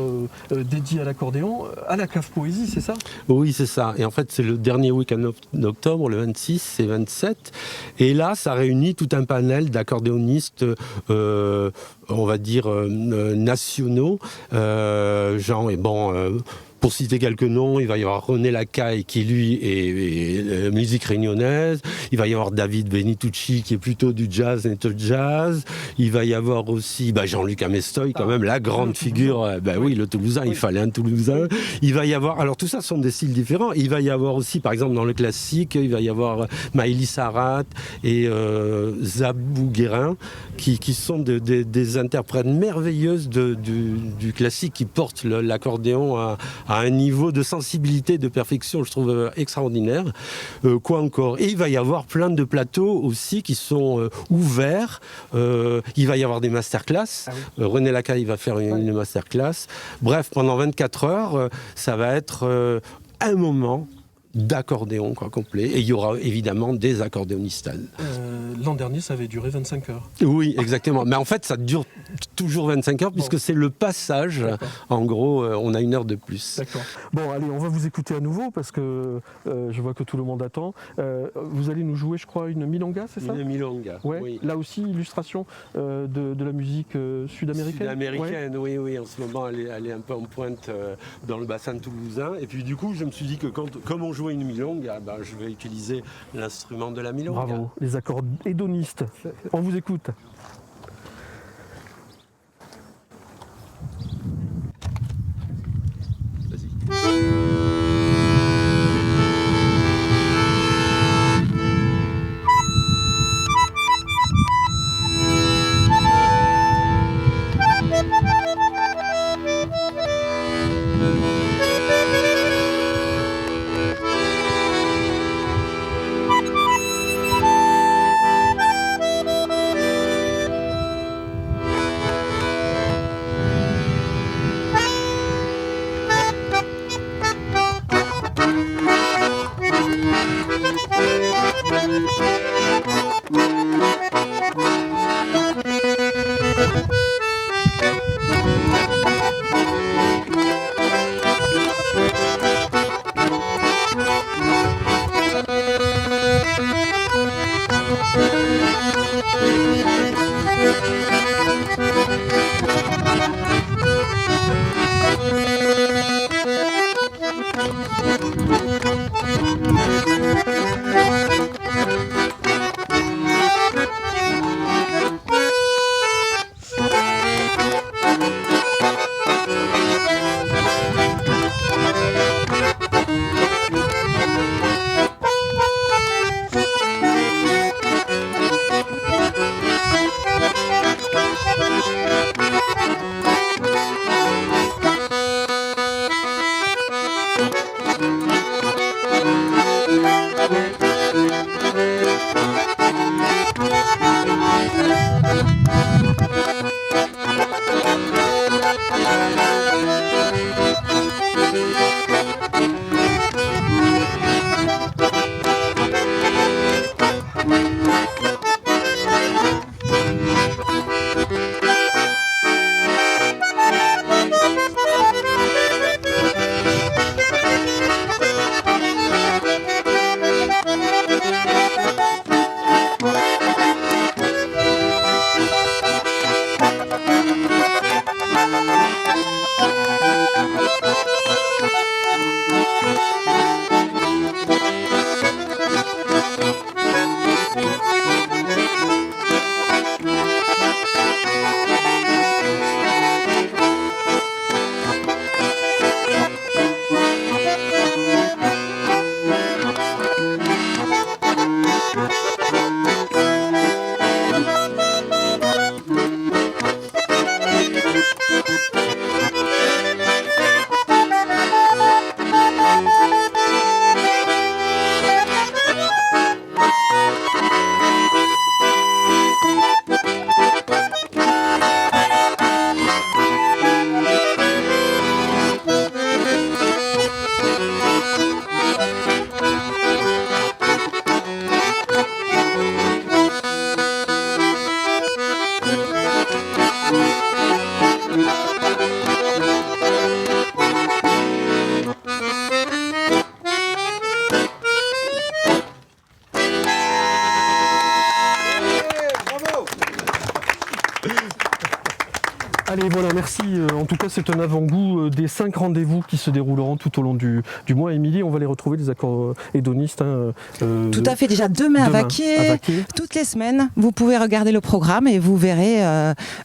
dédiées à l'accordéon, à la cave poésie, c'est ça? Oui, c'est ça. Et en fait, c'est le dernier week-end d'octobre, le 26 et 27. Et là, ça réunit tout un panel d'accordéonistes, on va dire, nationaux. Pour citer quelques noms, il va y avoir René Lacaille qui lui est musique réunionnaise. Il va y avoir David Benitucci qui est plutôt du jazz et de jazz. Il va y avoir aussi Jean-Luc Amestoy, quand même la grande figure. Oui, le Toulousain, il fallait un Toulousain. Il va y avoir, alors tout ça sont des styles différents. Il va y avoir aussi, par exemple, dans le classique, il va y avoir Maëlys Arat et Zabou Guérin qui sont des interprètes merveilleuses du classique qui portent l'accordéon à un niveau de sensibilité, de perfection, je trouve extraordinaire. Quoi encore? Et il va y avoir plein de plateaux aussi qui sont ouverts. Il va y avoir des masterclass. René Lacaille va faire une masterclass. Bref, pendant 24 heures, ça va être un moment d'accordéon complet. Et il y aura évidemment des accordéonistes. L'an dernier, ça avait duré 25 heures. Oui, exactement. Mais en fait, ça dure toujours 25 heures puisque c'est le passage. En gros, on a une heure de plus. D'accord. Bon, allez, on va vous écouter à nouveau parce que je vois que tout le monde attend. Vous allez nous jouer, je crois, une milonga, c'est ça? Une milonga, oui. Là aussi, illustration de la musique sud-américaine. Sud-américaine, oui. En ce moment, elle est un peu en pointe dans le bassin toulousain. Et puis, du coup, je me suis dit que comme on jouait une milonga, je vais utiliser l'instrument de la milonga. Bravo, les accords hédonistes. On vous écoute. Allez, voilà, merci. En tout cas, c'est un avant-goût des 5 rendez-vous qui se dérouleront tout au long du mois. Émilie, on va les retrouver, les accords hédonistes. Tout à fait, déjà demain à Vaquier. Toutes les semaines, vous pouvez regarder le programme et vous verrez,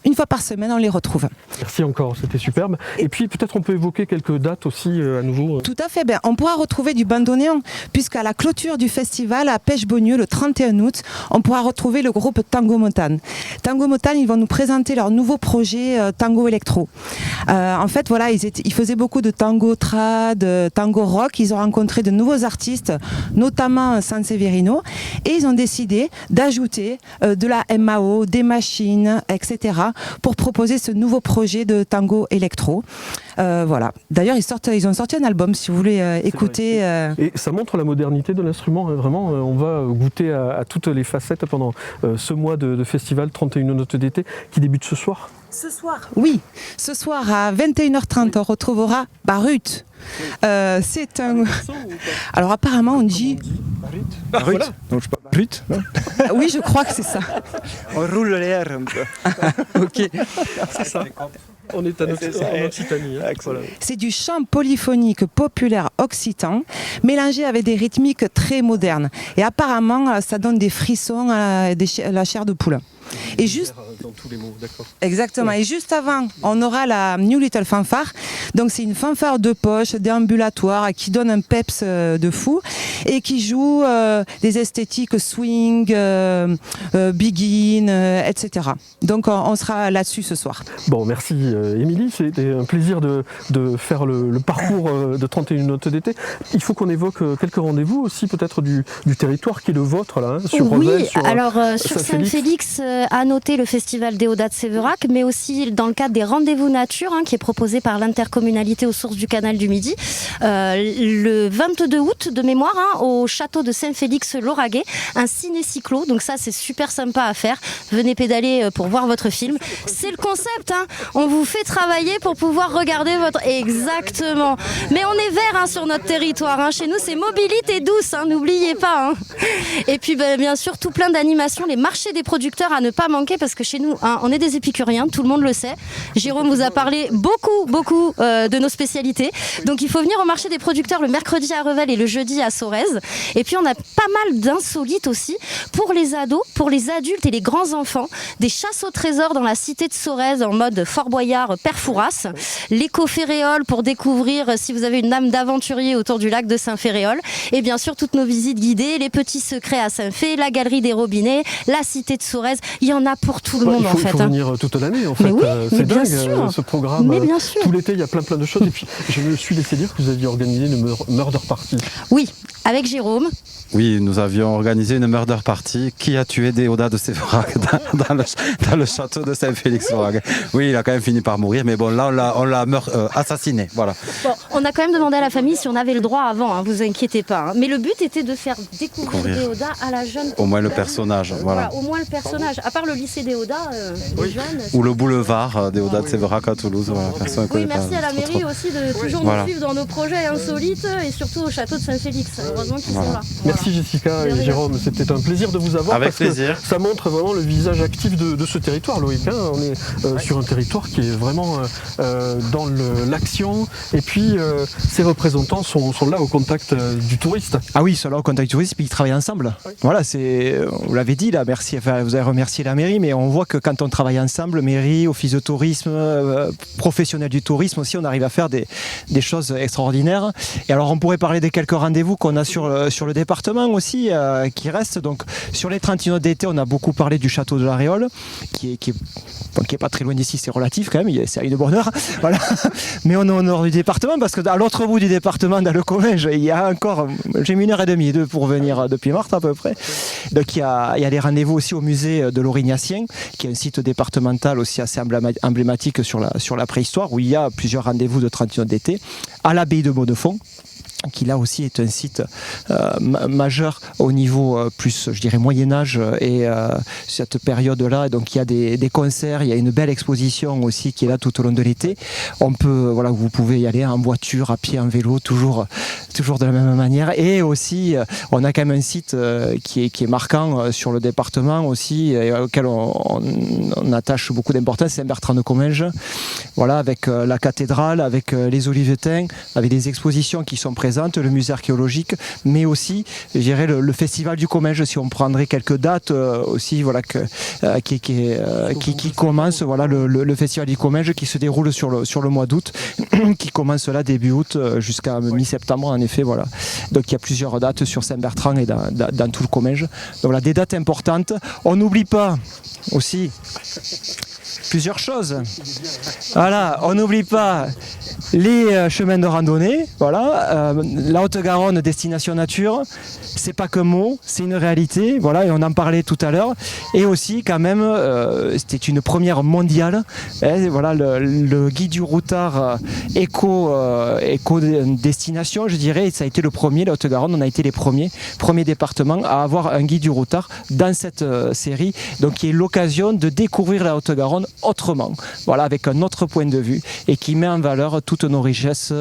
une fois par semaine, on les retrouve. Merci encore, c'était superbe. Et puis, peut-être on peut évoquer quelques dates aussi à nouveau. Tout à fait, on pourra retrouver du bandoneon, puisqu'à la clôture du festival à Pêche-Beaunieu, le 31 août, on pourra retrouver le groupe Tango Motane. Tango Motane, ils vont nous présenter leur nouveau projet Tango Electro. En fait, voilà, ils faisaient beaucoup de tango trad, tango rock. Ils ont rencontré de nouveaux artistes, notamment Sanseverino, et ils ont décidé d'ajouter de la MAO, des machines, etc., pour proposer ce nouveau projet de tango électro. Voilà. D'ailleurs, ils ont sorti un album, si vous voulez écouter. Et ça montre la modernité de l'instrument. Hein, vraiment, on va goûter à toutes les facettes pendant ce mois de festival 31 notes d'été qui débute ce soir. Ce soir, oui. Ce soir à 21h30, on retrouvera Barut. C'est un. Alors apparemment, on dit. Barut. Voilà. Donc, Barut. Oui, je crois que c'est ça. On roule l'air un peu. Ok. C'est ça. On est en Occitanie. Hein. Voilà. C'est du chant polyphonique populaire occitan, mélangé avec des rythmiques très modernes. Et apparemment, ça donne des frissons à la chair de poule. Et juste dans tous les mots, d'accord. Exactement. Ouais. Et juste avant, on aura la New Little Fanfare. Donc c'est une fanfare de poche, déambulatoire, qui donne un peps de fou et qui joue des esthétiques swing, begin, etc. Donc on sera là-dessus ce soir. Bon, merci Émilie. C'était un plaisir de faire le parcours de 31 notes d'été. Il faut qu'on évoque quelques rendez-vous aussi, peut-être du territoire qui est le vôtre, là, hein, sur Revel, sur Saint-Félix, à noter le festival Déodat-Séverac, mais aussi dans le cadre des rendez-vous nature, hein, qui est proposé par l'intercommunalité aux sources du canal du Midi, le 22 août de mémoire, hein, au château de Saint-Félix-Lauragais, un ciné-cyclo, donc ça c'est super sympa à faire. Venez pédaler pour voir votre film. C'est le concept, hein. On vous fait travailler pour pouvoir regarder votre... Exactement. Mais on est vert, hein, sur notre territoire, hein. Chez nous c'est mobilité douce, hein, n'oubliez pas, hein. Et puis bien sûr tout plein d'animations, les marchés des producteurs à ne pas manquer, parce que chez nous, hein, on est des épicuriens, tout le monde le sait. Jérôme vous a parlé beaucoup de nos spécialités. Donc il faut venir au marché des producteurs le mercredi à Revel et le jeudi à Sorèze. Et puis on a pas mal d'insolites aussi pour les ados, pour les adultes et les grands enfants. Des chasses au trésor dans la cité de Sorèze en mode Fort Boyard, Père Fouras. L'éco-féréole pour découvrir si vous avez une âme d'aventurier autour du lac de Saint-Féréol. Et bien sûr toutes nos visites guidées, les petits secrets à Saint-Fé, la galerie des robinets, la cité de Sorèze. Il y en a pour tout le monde, en fait. Il faut venir toute l'année, en fait. Mais oui, c'est dingue, sûr. ce programme. Mais bien sûr. Tout l'été, il y a plein de choses. Et puis, je me suis laissé dire que vous aviez organisé une murder party. Oui, Avec Jérôme. Oui, nous avions organisé une murder party. Qui a tué Déodat de Séverac dans le château de Saint-Félix-Séverac? Oui, il a quand même fini par mourir, mais bon, là, on l'a assassiné. Voilà. Bon, on a quand même demandé à la famille si on avait le droit avant, hein, vous inquiétez pas. Hein. Mais le but était de faire découvrir Déodat à la jeune. Au moins le personnage. Voilà. Au moins le personnage. À part le lycée Déodat, les jeunes. Ou le boulevard Déodat de Séverac à Toulouse. Voilà, personne oui, merci à la mairie aussi de toujours nous suivre dans nos projets insolites et surtout au château de Saint-Félix. Heureusement qu'ils sont là. Merci Jessica et Jérôme, c'était un plaisir de vous avoir. Avec parce plaisir. Que ça montre vraiment le visage actif de ce territoire, Loïc. Hein. On est sur un territoire qui est vraiment dans l'action et puis ces représentants sont là au contact du touriste. Ah oui, ils sont là au contact du touriste puis ils travaillent ensemble. Oui. Voilà, vous l'avez dit là, merci, enfin, vous avez remercié la mairie, mais on voit que quand on travaille ensemble, mairie, office de tourisme, professionnels du tourisme aussi, on arrive à faire des choses extraordinaires. Et alors on pourrait parler des quelques rendez-vous qu'on a sur le département aussi qui reste. Donc sur les 31 d'été, on a beaucoup parlé du château de la Réole qui est pas très loin d'ici, c'est relatif quand même, c'est à une bonne heure. Voilà. Mais on est au nord du département parce que à l'autre bout du département, dans le Comminges, il y a encore, j'ai mis 1h30 pour venir depuis mars à peu près. Donc il y a des rendez-vous aussi au musée de l'Aurignacien, qui est un site départemental aussi assez emblématique sur la préhistoire, où il y a plusieurs rendez-vous de 31 d'été, à l'abbaye de Bonnefond, qui là aussi est un site majeur au niveau plus, je dirais, Moyen-Âge et cette période-là. Donc il y a des concerts, il y a une belle exposition aussi qui est là tout au long de l'été. On peut, voilà, vous pouvez y aller en voiture, à pied, en vélo, toujours de la même manière. Et aussi, on a quand même un site qui est marquant sur le département aussi, et auquel on attache beaucoup d'importance, c'est Saint-Bertrand-de-Comminges. Voilà, avec la cathédrale, avec les Olivetins, avec des expositions qui sont présentes, le musée archéologique, mais aussi, je dirais, le festival du Comminges, si on prendrait quelques dates aussi, voilà, qui commence, voilà, le festival du Comminges qui se déroule sur le mois d'août, qui commence là début août jusqu'à mi-septembre, en effet, voilà. Donc il y a plusieurs dates sur Saint-Bertrand et dans tout le Comminges. Donc voilà, des dates importantes. On n'oublie pas aussi plusieurs choses. Voilà, on n'oublie pas les chemins de randonnée, voilà, la Haute-Garonne destination nature, c'est pas qu'un mot, c'est une réalité, voilà, et on en parlait tout à l'heure, et aussi quand même, c'était une première mondiale, voilà, le guide du routard éco-destination, je dirais, et ça a été le premier, la Haute-Garonne, on a été les premiers départements à avoir un guide du routard dans cette série, donc qui est l'occasion de découvrir la Haute-Garonne autrement, voilà, avec un autre point de vue, et qui met en valeur toutes nos richesses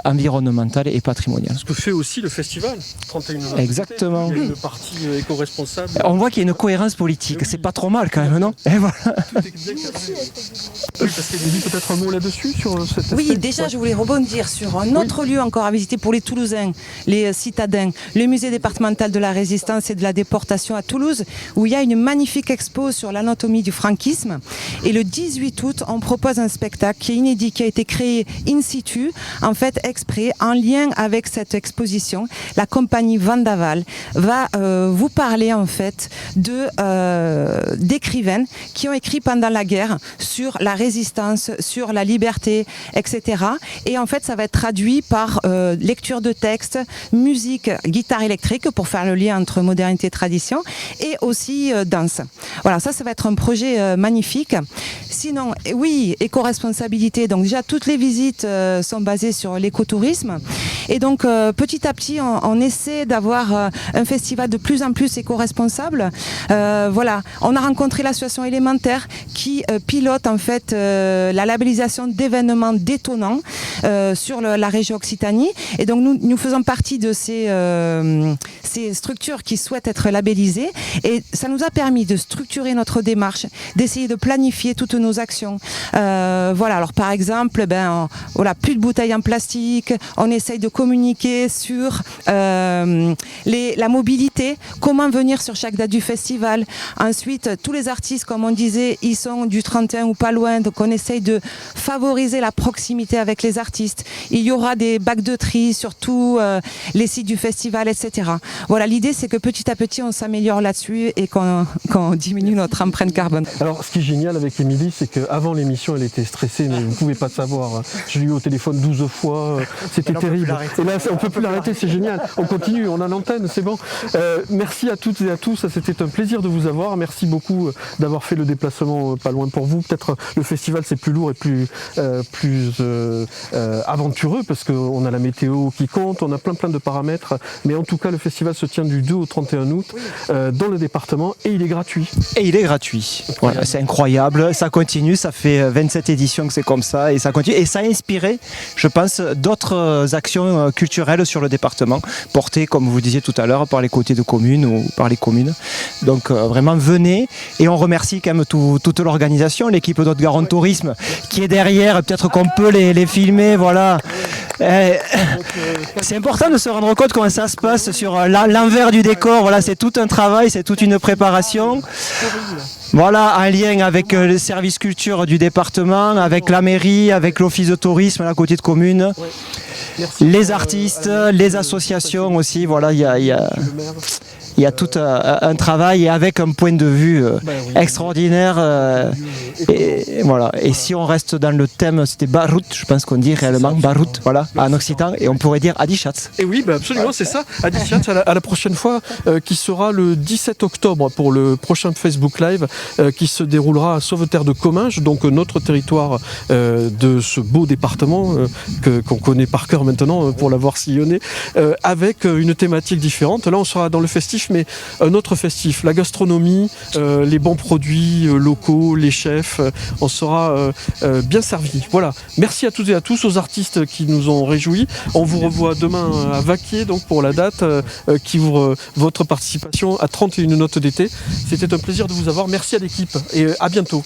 environnementales et patrimoniales. Ce que fait aussi le festival 31 Exactement. Une partie éco-responsable. On voit qu'il y a une cohérence politique, c'est pas trop mal quand même, non? Et voilà. Oui, parce qu'il y a peut-être un mot là-dessus sur cette aspect. Oui, déjà je voulais rebondir sur un autre lieu encore à visiter pour les Toulousains, les citadins, le musée départemental de la résistance et de la déportation à Toulouse, où il y a une magnifique expo sur l'anatomie du franquisme. Et le 18 août, on propose un spectacle qui est inédit, qui a été créé in situ, en fait exprès, en lien avec cette exposition. La compagnie Vandaval va vous parler en fait d'écrivaines qui ont écrit pendant la guerre sur la résistance, sur la liberté, etc. Et en fait, ça va être traduit par lecture de textes, musique, guitare électrique pour faire le lien entre modernité et tradition, et aussi danse. Voilà, ça va être un projet magnifique. Sinon, oui, éco-responsabilité. Donc déjà, toutes les visites sont basées sur l'écotourisme. Et donc, petit à petit, on essaie d'avoir un festival de plus en plus éco-responsable. Voilà, on a rencontré l'association Élémentaire qui pilote en fait la labellisation d'événements détonnants sur la région Occitanie. Et donc, nous faisons partie de ces structures qui souhaitent être labellisées. Et ça nous a permis de structurer notre démarche, d'essayer de planifier toutes nos actions. Voilà, alors par exemple, voilà, plus de bouteilles en plastique. On essaye de communiquer sur la mobilité, comment venir sur chaque date du festival. Ensuite, tous les artistes, comme on disait, ils sont du 31 ou pas loin, donc on essaye de favoriser la proximité avec les artistes. Il y aura des bacs de tri sur tous les sites du festival, etc. Voilà, l'idée c'est que petit à petit on s'améliore là-dessus et qu'on diminue notre empreinte carbone. Alors ce qui est génial avec avec Émilie, c'est qu'avant l'émission, elle était stressée, mais vous ne pouvez pas savoir. Je l'ai eu au téléphone 12 fois, c'était terrible. Et là, on ne peut plus l'arrêter, c'est génial. On continue, on a l'antenne, c'est bon. Merci à toutes et à tous, c'était un plaisir de vous avoir. Merci beaucoup d'avoir fait le déplacement pas loin pour vous. Peut-être le festival, c'est plus lourd et plus aventureux, parce qu'on a la météo qui compte, on a plein de paramètres. Mais en tout cas, le festival se tient du 2 au 31 août dans le département et il est gratuit. Et il est gratuit. Voilà, c'est incroyable, ça continue, ça fait 27 éditions que c'est comme ça et ça continue. Et ça a inspiré, je pense, d'autres actions culturelles sur le département, portées, comme vous disiez tout à l'heure, par les côtés de communes ou par les communes. Donc vraiment, venez, et on remercie quand même toute l'organisation, l'équipe d'Haute-Garonne Tourisme qui est derrière, peut-être qu'on peut les filmer, voilà. C'est important de se rendre compte comment ça se passe sur l'envers du décor. Voilà, c'est tout un travail, c'est toute une préparation. Voilà, un lien avec le service culture du département, avec la mairie, avec l'office de tourisme, la côté de commune, les artistes, les associations aussi. Voilà, il y a tout un travail et avec un point de vue extraordinaire. Et voilà. Et si on reste dans le thème, c'était Barut, je pense qu'on dit réellement Barut, voilà, en occitan, et on pourrait dire Adichat. Et oui, absolument, c'est ça. Adichat, à la prochaine fois, qui sera le 17 octobre pour le prochain Facebook Live, qui se déroulera à Sauveterre de Comminges, donc notre territoire de ce beau département qu'on connaît par cœur maintenant pour l'avoir sillonné, avec une thématique différente. Là, on sera dans le festif, mais un autre festif, la gastronomie, les bons produits locaux, les chefs, on sera bien servi. Voilà, merci à toutes et à tous, aux artistes qui nous ont réjouis. On vous revoit demain à Vaquier, donc pour la date qui ouvre votre participation à 31 notes d'été. C'était un plaisir de vous avoir, merci à l'équipe et à bientôt.